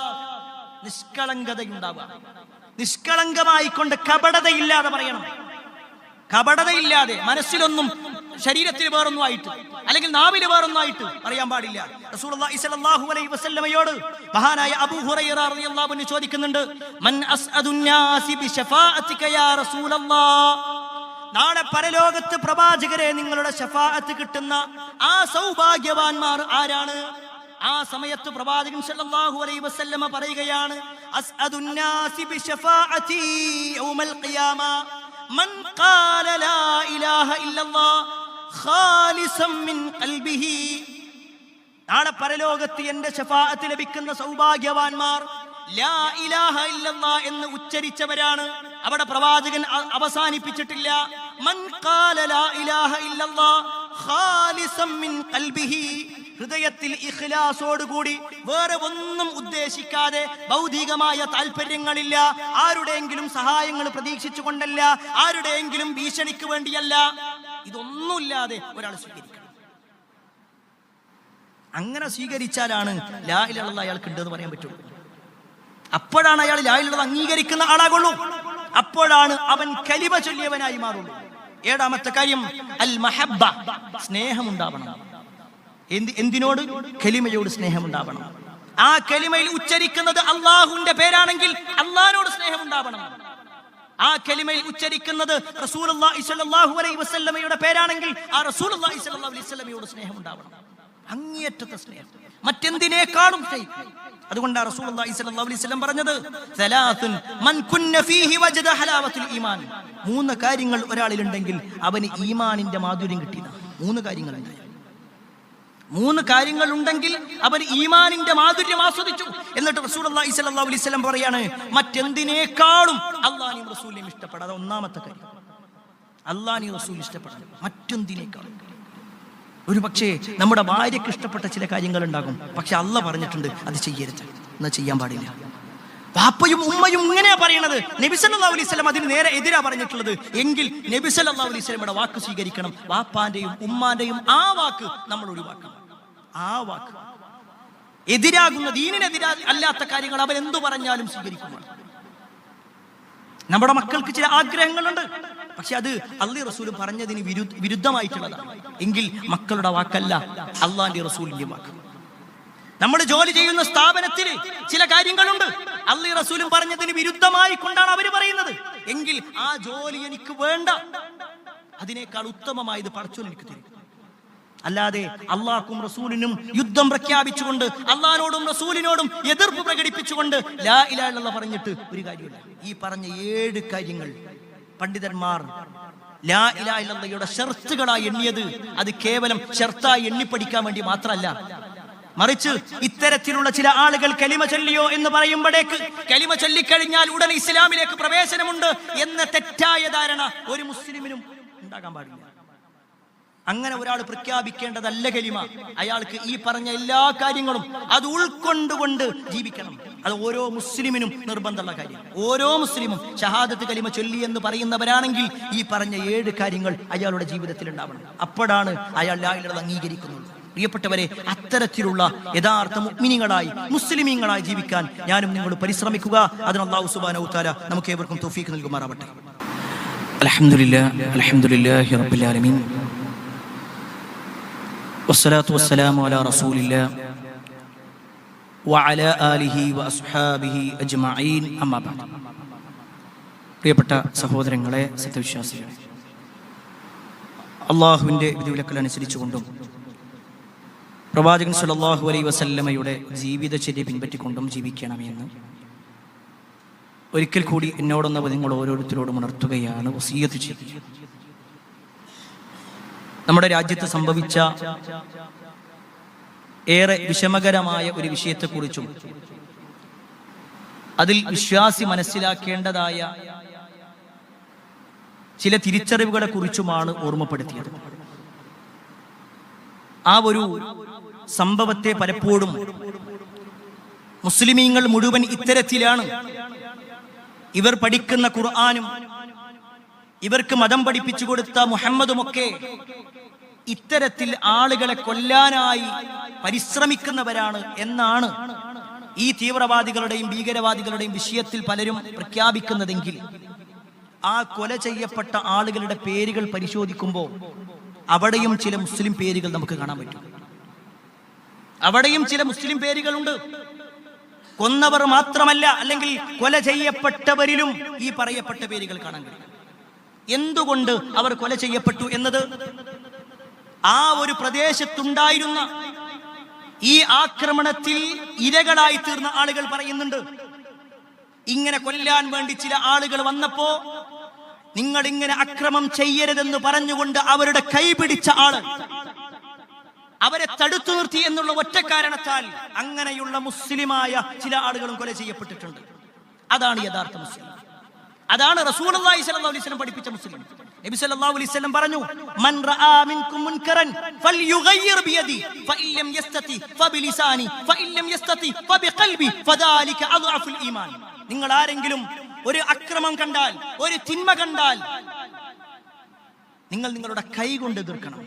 Speaker 1: നിഷ്കളങ്കതയുണ്ടാവുക. നിഷ്കളങ്കമായി കൊണ്ട് കപടതയില്ലാതെ പറയണം. കപടതയില്ലാതെ മനസ്സിലൊന്നും ശരീരത്തിൽ വേറൊന്നുമായിട്ട് അല്ലെങ്കിൽ നാവിൽ വേറൊന്നുമായിട്ട് പറയാൻ പാടില്ല. റസൂലുള്ളാഹി സ്വല്ലല്ലാഹു അലൈഹി വസല്ലമയോട് മഹാനായ അബൂ ഹുറൈറ റളിയല്ലാഹു അൻഹു ചോദിക്കുന്നുണ്ട്, മൻ അസ്അദുൻ നാസി ബിശഫാഅതിക യാ റസൂലല്ലാഹ്, നാളെ പരലോകത്ത് പ്രവാചകരെ നിങ്ങളുടെ ശഫാഅത്ത് കിട്ടുന്ന ആ സൗഭാഗ്യവാന്മാർ ആരാണ്? ആ സമയത്ത് പ്രവാചകൻ സല്ലല്ലാഹു അലൈഹി വസല്ലമ പറയുകയാണ്, അസ്അദുൻ നാസി ബിശഫാഅതി യൗമൽ ഖിയാമ മൻ ഖാല ലാ ഇലാഹ ഇല്ലല്ലാഹ് ഖാലിസൻ മിൻ ഖൽബിഹി. നാളെ പരലോകത്ത് എന്റെ ശഫാഅത്ത് ലഭിക്കുന്ന സൗഭാഗ്യവാന്മാർ ലാ ഇലാഹ ഇല്ലല്ലാഹ് എന്ന് ഉച്ചരിച്ചവരാണ്. അവിടെ പ്രവാചകൻ അവസാനിപ്പിച്ചിട്ടില്ല. മൻ ഖാല ലാ ഇലാഹ ഇല്ലല്ലാഹ് ഖാലിസൻ മിൻ ഖൽബിഹി, ഹൃദയത്തിൽ ഇഖ്ലാസോടുകൂടി വേറെ ഒന്നും ഉദ്ദേശിക്കാതെ, ഭൗതികമായ താല്പര്യങ്ങളില്ല, ആരുടെയെങ്കിലും സഹായങ്ങൾ പ്രതീക്ഷിച്ചുകൊണ്ടല്ല, ആരുടെയെങ്കിലും ഭീഷണിക്ക് വേണ്ടിയല്ല, ഇതൊന്നുമില്ലാതെ ഒരാൾ സ്വീകരിക്കണം. അങ്ങനെ സ്വീകരിച്ചാലാണ് ലാ ഇലാഹ ഇല്ലല്ലാഹ് അയാൾക്ക് ഉണ്ടെന്ന് പറയാൻ പറ്റുള്ളൂ. അപ്പോഴാണ് അയാൾ ലാ ഇലാഹ ഇല്ലല്ലാഹ് അംഗീകരിക്കുന്ന ആളാകുള്ളൂ. അപ്പോഴാണ് അവൻ കലിമ ചൊല്ലിയവനായി മാറുള്ളൂ. ഏഴാമത്തെ കാര്യം അൽ മഹബ്ബ, സ്നേഹമുണ്ടാവണം. എന്തിനോട്? കലിമയോട് സ്നേഹമുണ്ടാവണം. ആ കലിമയിൽ ഉച്ചരിക്കുന്നത് അള്ളാഹുവിന്റെ പേരാണെങ്കിൽ അള്ളാഹിനോട് സ്നേഹമുണ്ടാവണം. ആ കലിമയിൽ ഉച്ചരിക്കുന്നത് റസൂലുള്ളാഹി സ്വല്ലല്ലാഹു അലൈഹി വസല്ലമയുടെ പേരാണെങ്കിൽ ആ റസൂലുള്ളാഹി സ്വല്ലല്ലാഹു അലൈഹി വസല്ലമയോട് സ്നേഹമുണ്ടാവണം. അങ്ങേയറ്റത്തെ സ്നേഹം, മറ്റെന്തിനേക്കാളും സ്നേഹം. അതുകൊണ്ടാണ് റസൂലുള്ളാഹി സ്വല്ലല്ലാഹു അലൈഹി വസല്ലം പറഞ്ഞത്, സലാത്തുൻ മൻ കുന്ന ഫീഹി വജദ ഹലാവത്തുൽ ഈമാൻ. മൂന്ന് കാര്യങ്ങൾ ഒരാളിലുണ്ടെങ്കിൽ അവന് ഈമാനിന്റെ മാധുര്യം കിട്ടിയതാണ്. മൂന്ന് കാര്യങ്ങൾ ഉണ്ടെങ്കിൽ അവൻ ഈമാനിന്റെ മാധുര്യം ആസ്വദിച്ചു. എന്നിട്ട് റസൂലുള്ളാഹി സ്വല്ലല്ലാഹു അലൈഹി വസല്ലം പറയാണ്, മറ്റെന്തിനേക്കാളും അല്ലാഹുവിനെയും റസൂലിനെയും ഇഷ്ടപ്പെടാതെ. ഒന്നാമത്തെ കാര്യം അല്ലാഹുവിനെയും റസൂലിനെയും ഇഷ്ടപ്പെടാതെ മറ്റെന്തിനേക്കാളും. ഒരു പക്ഷേ നമ്മുടെ ഭാര്യയ്ക്ക് ഇഷ്ടപ്പെട്ട ചില കാര്യങ്ങൾ ഉണ്ടാകും, പക്ഷെ അള്ള പറഞ്ഞിട്ടുണ്ട് അത് ചെയ്യരുത്, എന്നാൽ ചെയ്യാൻ പാടില്ല. വാപ്പയും ഉമ്മയും ഇങ്ങനെയാ പറയണത്, നബി സല്ലല്ലാഹു അലൈഹി വസല്ലം അതിന് നേരെ എതിരാ പറഞ്ഞിട്ടുള്ളത്. എങ്കിൽ നബി സല്ലല്ലാഹു അലൈഹി വസല്ലമയുടെ വാക്ക് സ്വീകരിക്കണം. വാപ്പാന്റെയും ഉമ്മാന്റെയും ആ വാക്ക് നമ്മൾ ഒഴിവാക്കണം. ആ വാക്ക് എതിരാകുന്ന, ദീനിനെതിരാ അല്ലാത്ത കാര്യങ്ങൾ അവൻ എന്തു പറഞ്ഞാലും സ്വീകരിക്കണം. നമ്മുടെ മക്കൾക്ക് ചില ആഗ്രഹങ്ങളുണ്ട്, പക്ഷെ അത് അള്ളാഹു റസൂലും പറഞ്ഞതിന് വിരുദ്ധമായിട്ടുള്ളതാണ്. എങ്കിൽ മക്കളുടെ വാക്കല്ല, അള്ളാന്റെ റസൂലിന്റെ വാക്ക്. നമ്മൾ ജോലി ചെയ്യുന്ന സ്ഥാപനത്തിൽ ചില കാര്യങ്ങളുണ്ട്, അള്ളാഹു റസൂലും പറഞ്ഞതിന് വിരുദ്ധമായി കൊണ്ടാണ് അവർ പറയുന്നത്. എങ്കിൽ ആ ജോലി എനിക്ക് വേണ്ട, അതിനേക്കാൾ ഉത്തമമായത് പടച്ചോൻ എനിക്ക് തരും. അല്ലാതെ അള്ളാഹ്ക്കും റസൂലിനും യുദ്ധം പ്രഖ്യാപിച്ചുകൊണ്ട്, അള്ളാഹിനോടും റസൂലിനോടും എതിർപ്പ് പ്രകടിപ്പിച്ചുകൊണ്ട് ലാ ഇലാഹ ഇല്ലല്ലാഹ് പറഞ്ഞിട്ട് ഒരു കാര്യമില്ല. ഈ പറഞ്ഞ 7 കാര്യങ്ങൾ പണ്ഡിതന്മാർ ലാ ഇലാഹ ഇല്ലല്ലാഹയുടെ ഷർത്തുകളായി എണ്ണിയത് അത് കേവലം ഷർത്തായി എണ്ണിപ്പടിക്കാൻ വേണ്ടി മാത്രമല്ല, മറിച്ച് ഇത്തരത്തിലുള്ള ചില ആളുകൾ കലിമ ചൊല്ലിയോ എന്ന് പറയുമ്പോഴേക്ക് കലിമ ചൊല്ലിക്കഴിഞ്ഞാൽ ഉടൻ ഇസ്ലാമിലേക്ക് പ്രവേശനമുണ്ട് എന്ന തെറ്റായ ധാരണ ഒരു മുസ്ലിമിനും ഉണ്ടാകാൻ പാടില്ല. അങ്ങനെ ഒരാൾ പ്രഖ്യാപിക്കേണ്ടതല്ല കലിമ. അയാൾക്ക് ഈ പറഞ്ഞ എല്ലാ കാര്യങ്ങളും അത് ഉൾക്കൊണ്ടുകൊണ്ട് ജീവിക്കണം. അത് ഓരോ മുസ്ലിമിനും നിർബന്ധമുള്ള കാര്യം. ഓരോ മുസ്ലിമും ഷഹാദത്ത് കലിമ ചൊല്ലി എന്ന് പറയുന്നവരാണെങ്കിൽ ഈ പറഞ്ഞ 7 കാര്യങ്ങൾ അയാളുടെ ജീവിതത്തിൽ ഉണ്ടാവണം. അപ്പോഴാണ് അയാൾ ലാ ഇലാഹ അംഗീകരിക്കുന്നത്. പ്രിയപ്പെട്ടവരെ, അത്തരത്തിലുള്ള യഥാർത്ഥ മുഅ്മിനീങ്ങളായി മുസ്ലിമീങ്ങളായി ജീവിക്കാൻ ഞാനും നിങ്ങളും പരിശ്രമിക്കുക. അതിന് അല്ലാഹു സുബ്ഹാനഹു വ തആല നമുക്ക് ഏവർക്കും തൗഫീഖ് നൽകുമാറാവട്ടെ. അൽഹംദുലില്ലാഹി റബ്ബിൽ ആലമീൻ വസ്സലാത്തു വസ്സലാമു അലാ റസൂലില്ലാഹ് വഅലാ ആലിഹി വഅസ്ഹാബിഹി അജ്മഈൻ, അമ്മാ ബഅദ്. പ്രിയപ്പെട്ട സഹോദരങ്ങളെ, സത്യവിശ്വാസികളെ, അള്ളാഹുവിൻ്റെ വിധിവിലക്കൽ അനുസരിച്ചുകൊണ്ടും പ്രവാചകൻ സല്ലല്ലാഹു അലൈഹി വസല്ലമയുടെ ജീവിതചര്യ പിൻപറ്റിക്കൊണ്ടും ജീവിക്കണമെന്ന് ഒരിക്കൽ കൂടി എന്നോടൊന്ന് നിങ്ങൾ ഓരോരുത്തരോടും ഉണർത്തുകയാണ്, വസിയ്യത്ത് ചെയ്യുക. നമ്മുടെ രാജ്യത്ത് സംഭവിച്ച ഏറെ വിഷമകരമായ ഒരു വിഷയത്തെക്കുറിച്ചും അതിൽ വിശ്വാസി മനസ്സിലാക്കേണ്ടതായ ചില തിരിച്ചറിവുകളെ കുറിച്ചുമാണ് ഓർമ്മപ്പെടുത്തിയത്. ആ ഒരു സംഭവത്തെ പലപ്പോഴും മുസ്ലിമീങ്ങൾ മുഴുവൻ ഇത്തരത്തിലാണ്. ഇവർ പഠിക്കുന്ന ഖുർആനും ഇവർക്ക് മതം പഠിപ്പിച്ചു കൊടുത്ത മുഹമ്മദുമൊക്കെ ഇത്തരത്തിൽ ആളുകളെ കൊല്ലാനായി പരിശ്രമിക്കുന്നവരാണ് എന്നാണ് ഈ തീവ്രവാദികളുടെയും ഭീകരവാദികളുടെയും വിഷയത്തിൽ പലരും പ്രഖ്യാപിക്കുന്നതെങ്കിൽ, ആ കൊല ചെയ്യപ്പെട്ട ആളുകളുടെ പേരുകൾ പരിശോധിക്കുമ്പോൾ അവിടെയും ചില മുസ്ലിം പേരുകൾ നമുക്ക് കാണാൻ പറ്റും. അവിടെയും ചില മുസ്ലിം പേരുകളുണ്ട്. കൊന്നവർ മാത്രമല്ല, അല്ലെങ്കിൽ കൊല ചെയ്യപ്പെട്ടവരിലും ഈ പറയപ്പെട്ട പേരുകൾ കാണാൻ കഴിയും. എന്തുകൊണ്ട് അവർ കൊല ചെയ്യപ്പെട്ടു എന്നത് ആ ഒരു പ്രദേശത്തുണ്ടായിരുന്ന ഈ ആക്രമണത്തിൽ ഇരകളായി തീർന്ന ആളുകൾ പറയുന്നുണ്ട്. ഇങ്ങനെ കൊല്ലാൻ വേണ്ടി ചില ആളുകൾ വന്നപ്പോ നിങ്ങൾ ഇങ്ങനെ അക്രമം ചെയ്യരുതെന്ന് പറഞ്ഞുകൊണ്ട് അവരുടെ കൈ പിടിച്ച ആള് അവരെ തടുത്തു നിർത്തി എന്നുള്ള ഒറ്റ കാരണത്താൽ അങ്ങനെയുള്ള മുസ്ലിമായ ചില ആളുകളും കൊല ചെയ്യപ്പെട്ടിട്ടുണ്ട്. അതാണ് യഥാർത്ഥ മുസ്ലിം. അതാണ് റസൂലുള്ളാഹി സ്വല്ലല്ലാഹു അലൈഹി വസല്ലം പഠിപ്പിച്ച മുസ്ലിം. നബി സല്ലല്ലാഹു അലൈഹി വസല്ലം പറഞ്ഞു, മൻ റആ മിൻകും മുൻകറൻ ഫൽയുഗയ്യിർ ബിയദി ഫഇല്ലം യസ്തതി ഫബിലിസാനി ഫഇല്ലം യസ്തതി ഫബിഖൽബി ഫദാലിക അദ്അഫുൽ ഈമാൻ. നിങ്ങൾ ആരെങ്കിലും ഒരു അക്രമം കണ്ടാൽ, ഒരു തിന്മ കണ്ടാൽ, നിങ്ങൾ നിങ്ങളുടെ കൈ കൊണ്ട് എതിർക്കണം,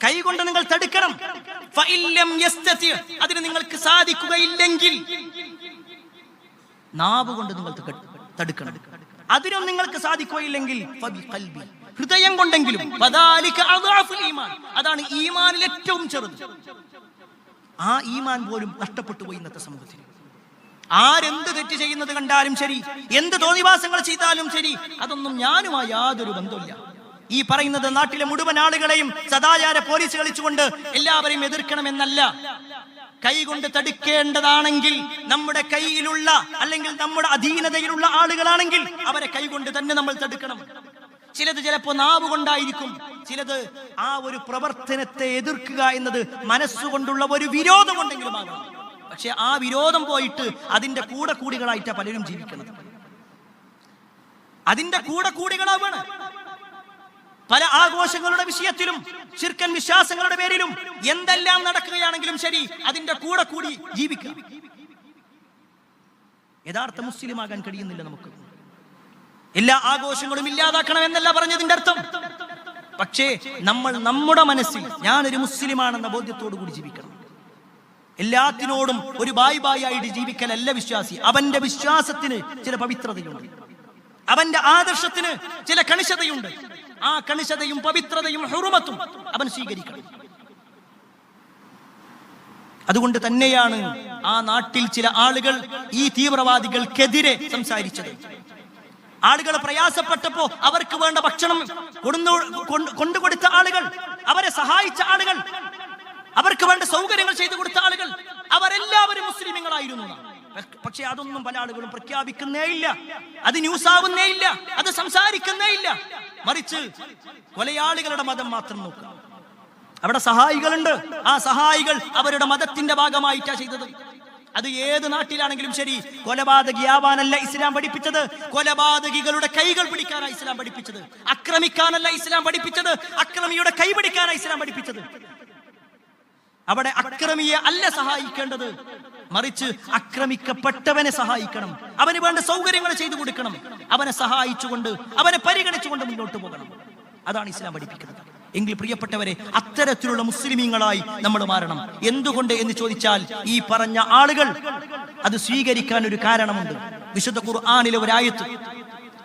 Speaker 1: കൈ കൊണ്ട് നിങ്ങൾ തടുക്കണം. ഫഇല്ലം യസ്തതി, അതിന് നിങ്ങൾക്ക് സാധിക്കുകയില്ലെങ്കിൽ നാവ് കൊണ്ട് നിങ്ങൾ തടുക്കണം. അതിനും നിങ്ങൾക്ക് സാധിക്കുകയില്ലെങ്കിൽ ഫബിഖൽബി, ഹൃദയം കൊണ്ടെങ്കിലും. ഫദാലിക അദ്അഫുൽ ഈമാൻ, അതാണ് ഈമാനിൽ ഏറ്റവും ചെറുത്. ആ ഈമാൻ പോലും നഷ്ടപ്പെട്ടു പോയി ഇന്നത്തെ സമൂഹത്തിൽ. ആരെന്ത് തെറ്റ് ചെയ്യുന്നത് കണ്ടാലും ശരി, എന്ത് തോന്നിവാസങ്ങൾ ചെയ്താലും ശരി, അതൊന്നും ഞാനുമായി യാതൊരു ബന്ധമില്ല. ഈ പറയുന്നത് നാട്ടിലെ മുഴുവൻ ആളുകളെയും സദാചാര പോലീസ് കളിച്ചുകൊണ്ട് എല്ലാവരെയും എതിർക്കണമെന്നല്ല. കൈകൊണ്ട് തടുക്കേണ്ടതാണെങ്കിൽ നമ്മുടെ കയ്യിലുള്ള, അല്ലെങ്കിൽ നമ്മുടെ അധീനതയിലുള്ള ആളുകളാണെങ്കിൽ അവരെ കൈകൊണ്ട് തന്നെ നമ്മൾ തടുക്കണം. ചിലത് ചിലപ്പോ നാവ് കൊണ്ടായിരിക്കും, ചിലത് ആ ഒരു പ്രവർത്തനത്തെ എതിർക്കുക എന്നത് മനസ്സുകൊണ്ടുള്ള ഒരു വിരോധം കൊണ്ടെങ്കിലും ആകണം. പക്ഷെ ആ വിരോധം പോയിട്ട് അതിന്റെ കൂടെ കൂടികളായിട്ടാണ് പലരും ജീവിക്കുന്നത്. അതിന്റെ കൂടെ കൂടികളാവാണ്. പല ആഘോഷങ്ങളുടെ വിഷയത്തിലും ശിർക്കൻ വിശ്വാസങ്ങളുടെ പേരിലും എന്തെല്ലാം നടക്കുകയാണെങ്കിലും ശരി, അതിന്റെ കൂടെ കൂടി ജീവിക്കാം. യഥാർത്ഥ മുസ്ലിം ആകാൻ കഴിയുന്നില്ല നമുക്ക്. എല്ലാ ആഘോഷങ്ങളും ഇല്ലാതാക്കണം എന്നല്ല പറഞ്ഞതിന്റെ അർത്ഥം. പക്ഷേ നമ്മൾ നമ്മുടെ മനസ്സിൽ ഞാനൊരു മുസ്ലിമാണെന്ന ബോധ്യത്തോടു കൂടി ജീവിക്കണം. എല്ലാത്തിനോടും ഒരു ബായ് ആയിട്ട് ജീവിക്കലല്ല വിശ്വാസി. അവന്റെ വിശ്വാസത്തിന് ചില പവിത്രതയുണ്ട്, അവന്റെ ആദർശത്തിന് ചില കണിശതയുണ്ട്. ആ കണിശതയും പവിത്രതയും ഹുറുമത്തും അവൻ സ്വീകരിക്കണം. അതുകൊണ്ട് തന്നെയാണ് ആ നാട്ടിൽ ചില ആളുകൾ ഈ തീവ്രവാദികൾക്കെതിരെ സംസാരിച്ചത്. ആളുകൾ പ്രയാസപ്പെട്ടപ്പോ അവർക്ക് വേണ്ട ഭക്ഷണം കൊണ്ടുകൊടുത്ത ആളുകൾ, അവരെ സഹായിച്ച ആളുകൾ, അവർക്ക് വേണ്ട സൗകര്യങ്ങൾ ചെയ്തു കൊടുത്ത ആളുകൾ, അവരെല്ലാവരും മുസ്ലിമുകളായിരുന്നു. പക്ഷെ അതൊന്നും പല ആളുകളും പ്രഖ്യാപിക്കുന്നേ ഇല്ല, അത് ന്യൂസ് ആവുന്നേ ഇല്ല, അത് സംസാരിക്കുന്നേ ഇല്ല. മറിച്ച് കൊലയാളികളുടെ മതം മാത്രം നോക്കുക. അവിടെ സഹായികളുണ്ട്, ആ സഹായികൾ അവരുടെ മതത്തിന്റെ ഭാഗമായിട്ടാ ചെയ്തത്. അത് ഏത് നാട്ടിലാണെങ്കിലും ശരി, കൊലപാതകിയാവാനല്ല ഇസ്ലാം പഠിപ്പിച്ചത്, കൊലപാതകികളുടെ കൈകൾ പിടിക്കാനാണ് ഇസ്ലാം പഠിപ്പിച്ചത്. ആക്രമിക്കാനല്ല ഇസ്ലാം പഠിപ്പിച്ചത്, അക്രമിയുടെ കൈ പിടിക്കാനാണ് ഇസ്ലാം പഠിപ്പിച്ചത്. അവിടെ അക്രമിയെ അല്ല സഹായിക്കേണ്ടത്, മറിച്ച് ആക്രമിക്കപ്പെട്ടവനെ സഹായിക്കണം. അവന് വേണ്ട സൗകര്യങ്ങൾ ചെയ്തു കൊടുക്കണം. അവനെ സഹായിച്ചുകൊണ്ട്, അവനെ പരിഗണിച്ചുകൊണ്ട് മുന്നോട്ട് പോകണം. അതാണ് ഇസ്ലാം പഠിപ്പിക്കുന്നത്. എങ്കിൽ പ്രിയപ്പെട്ടവരെ, അത്തരത്തിലുള്ള മുസ്ലിമീങ്ങളായി നമ്മൾ മാറണം. എന്തുകൊണ്ട് എന്ന് ചോദിച്ചാൽ, ഈ പറഞ്ഞ ആളുകൾ അത് സ്വീകരിക്കാൻ ഒരു കാരണമുണ്ട്. വിശുദ്ധ ഖുർആനിലെ ഒരു ആയത്ത്,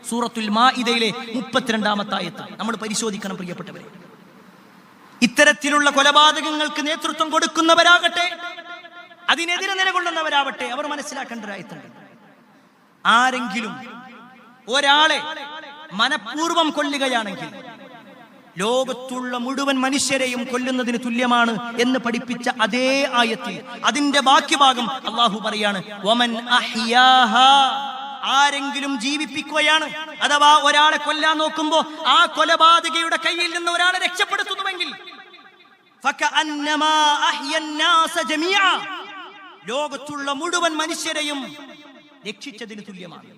Speaker 1: സൂറത്തുൽ മാഇദയിലെ 32-ാമത്തെ ആയത്ത് നമ്മൾ പരിശോധിക്കണം പ്രിയപ്പെട്ടവരെ. ഇത്തരത്തിലുള്ള കൊലപാതകങ്ങൾക്ക് നേതൃത്വം കൊടുക്കുന്നവരാകട്ടെ, അതിനെതിരെ നിലകൊള്ളുന്നവരാവട്ടെ, അവർ മനസ്സിലാക്കേണ്ട ഒരു ആയത്തുണ്ട്. ആരെങ്കിലും ഒരാളെ മനഃപൂർവ്വം കൊല്ലുകയാണെങ്കിൽ ലോകത്തുള്ള മുഴുവൻ മനുഷ്യരെയും കൊല്ലുന്നതിന് തുല്യമാണ് എന്ന് പഠിപ്പിച്ച അതേ ആയത്തിൽ അതിന്റെ ബാക്കി ഭാഗം അള്ളാഹു പറയാണ്, വമൻ അഹ്യാഹാ, ആരെങ്കിലും ജീവിപ്പിക്കുകയാണ്, അഥവാ ഒരാളെ കൊല്ലാൻ നോക്കുമ്പോ ആ കൊലപാതകയുടെ കയ്യിൽ നിന്ന് ഒരാളെ രക്ഷപ്പെടുത്തുന്നുവെങ്കിൽ ഫകഅന്നമാ അഹ്യന്നാസ ജമീഅ, ലോകത്തുള്ള മുഴുവൻ മനുഷ്യരെയും രക്ഷിച്ചതിന് തുല്യമാണ്.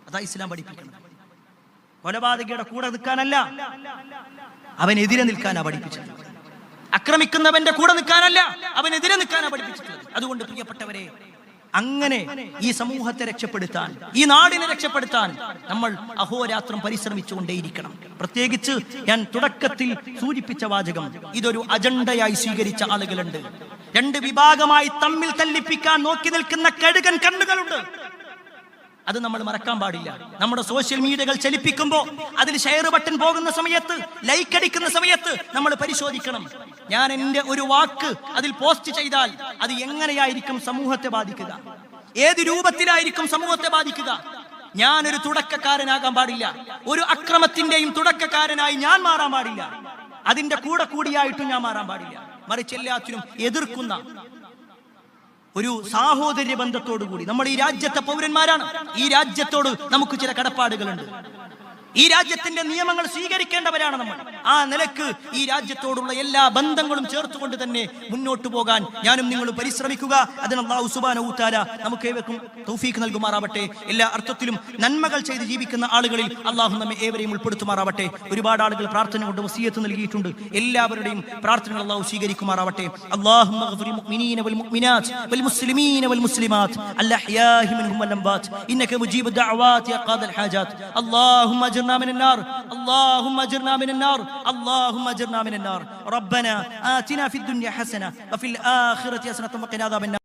Speaker 1: അതാ ഇസ്ലാം പഠിപ്പിക്കുന്നത്. കൊലപാതകയുടെ കൂടെ നിൽക്കാനല്ല, അവനെതിരെ നിൽക്കാനാ പഠിപ്പിച്ചിട്ടുള്ളത്. ആക്രമിക്കുന്നവന്റെ കൂടെ നിൽക്കാനല്ല, അവനെതിരെ നിൽക്കാനാ പഠിപ്പിച്ചിട്ടുള്ളത്. അതുകൊണ്ട് പ്രിയപ്പെട്ടവരെ, അങ്ങനെ ഈ സമൂഹത്തെ രക്ഷപ്പെടുത്താൻ, ഈ നാടിനെ രക്ഷപ്പെടുത്താൻ നമ്മൾ അഹോരാത്രം പരിശ്രമിച്ചുകൊണ്ടേയിരിക്കണം. പ്രത്യേകിച്ച് ഞാൻ തുടക്കത്തിൽ സൂചിപ്പിച്ച വാചകം, ഇതൊരു അജണ്ടയായി സ്വീകരിച്ച ആളുകളുണ്ട്. രണ്ട് വിഭാഗമായി തമ്മിൽ തല്ലിപ്പിക്കാൻ നോക്കി നിൽക്കുന്ന കഴുകൻ കണ്ണുകളുണ്ട്. അത് നമ്മൾ മറക്കാൻ പാടില്ല. നമ്മുടെ സോഷ്യൽ മീഡിയകൾ ചലിപ്പിക്കുമ്പോൾ, അതിൽ ഷെയർ ബട്ടൺ പോകുന്ന സമയത്ത്, ലൈക്ക് അടിക്കുന്ന സമയത്ത് നമ്മൾ പരിശോധിക്കണം, ഞാൻ എൻ്റെ ഒരു വാക്ക് അതിൽ പോസ്റ്റ് ചെയ്താൽ അത് എങ്ങനെയായിരിക്കും സമൂഹത്തെ ബാധിക്കുക, ഏത് രൂപത്തിലായിരിക്കും സമൂഹത്തെ ബാധിക്കുക. ഞാനൊരു തുടക്കക്കാരനാകാൻ പാടില്ല, ഒരു അക്രമത്തിന്റെയും തുടക്കക്കാരനായി ഞാൻ മാറാൻ പാടില്ല, അതിന്റെ കൂടെ കൂടിയായിട്ടും ഞാൻ മാറാൻ പാടില്ല. മറിച്ച് എല്ലാത്തിനും എതിർക്കുന്ന ഒരു സാഹോദര്യ ബന്ധത്തോടു കൂടി നമ്മൾ ഈ രാജ്യത്തെ പൗരന്മാരാണ്. ഈ രാജ്യത്തോട് നമുക്ക് ചില കടപ്പാടുകളുണ്ട്. ഈ രാജ്യത്തിന്റെ നിയമങ്ങൾ സ്വീകരിക്കേണ്ടവരാണ് നമ്മൾ. ആ നിലക്ക് ഈ രാജ്യത്തോടുള്ള എല്ലാ ബന്ധങ്ങളും ചേർത്തുകൊണ്ട് തന്നെ മുന്നോട്ട് പോകാൻ ഞാനും നിങ്ങളും പരിശ്രമിക്കുക. അതിന് അല്ലാഹു സുബ്ഹാനഹു വ തആല നമുക്ക് ഏവർക്കും തൗഫീഖ് നൽകുമാറാവട്ടെ. എല്ലാ അർത്ഥത്തിലും നന്മകൾ ചെയ്ത് ജീവിക്കുന്ന ആളുകളിൽ അല്ലാഹു നമ്മെ ഏവരെയും ഉൾപ്പെടുത്തുമാറാവട്ടെ. ഒരുപാട് ആളുകൾ പ്രാർത്ഥന കൊണ്ട് വസിയത്ത് നൽകിയിട്ടുണ്ട്. എല്ലാവരുടെയും പ്രാർത്ഥനകൾ അല്ലാഹു സ്വീകരിക്കുമാറാവട്ടെ. അല്ലാഹുമ്മ ഗ്ഫിർ മുഅ്മിനീന വൽ മുഅ്മിനാത്ത് വൽ മുസ്ലിമീന വൽ മുസ്ലിമാത്ത് അൽഅഹ്യാഇ മിൻഹും വൽ അംവാത്ത് ഇന്നക മുജീബു ദഅവാതി യാ ഖാദിൽ ഹാജാത്ത്. അല്ലാഹുമ്മ أجرنا من النار، اللهم أجرنا من النار، اللهم أجرنا من النار. ربنا آتنا في الدنيا حسنة وفي الآخرة حسنة وقنا عذاب النار.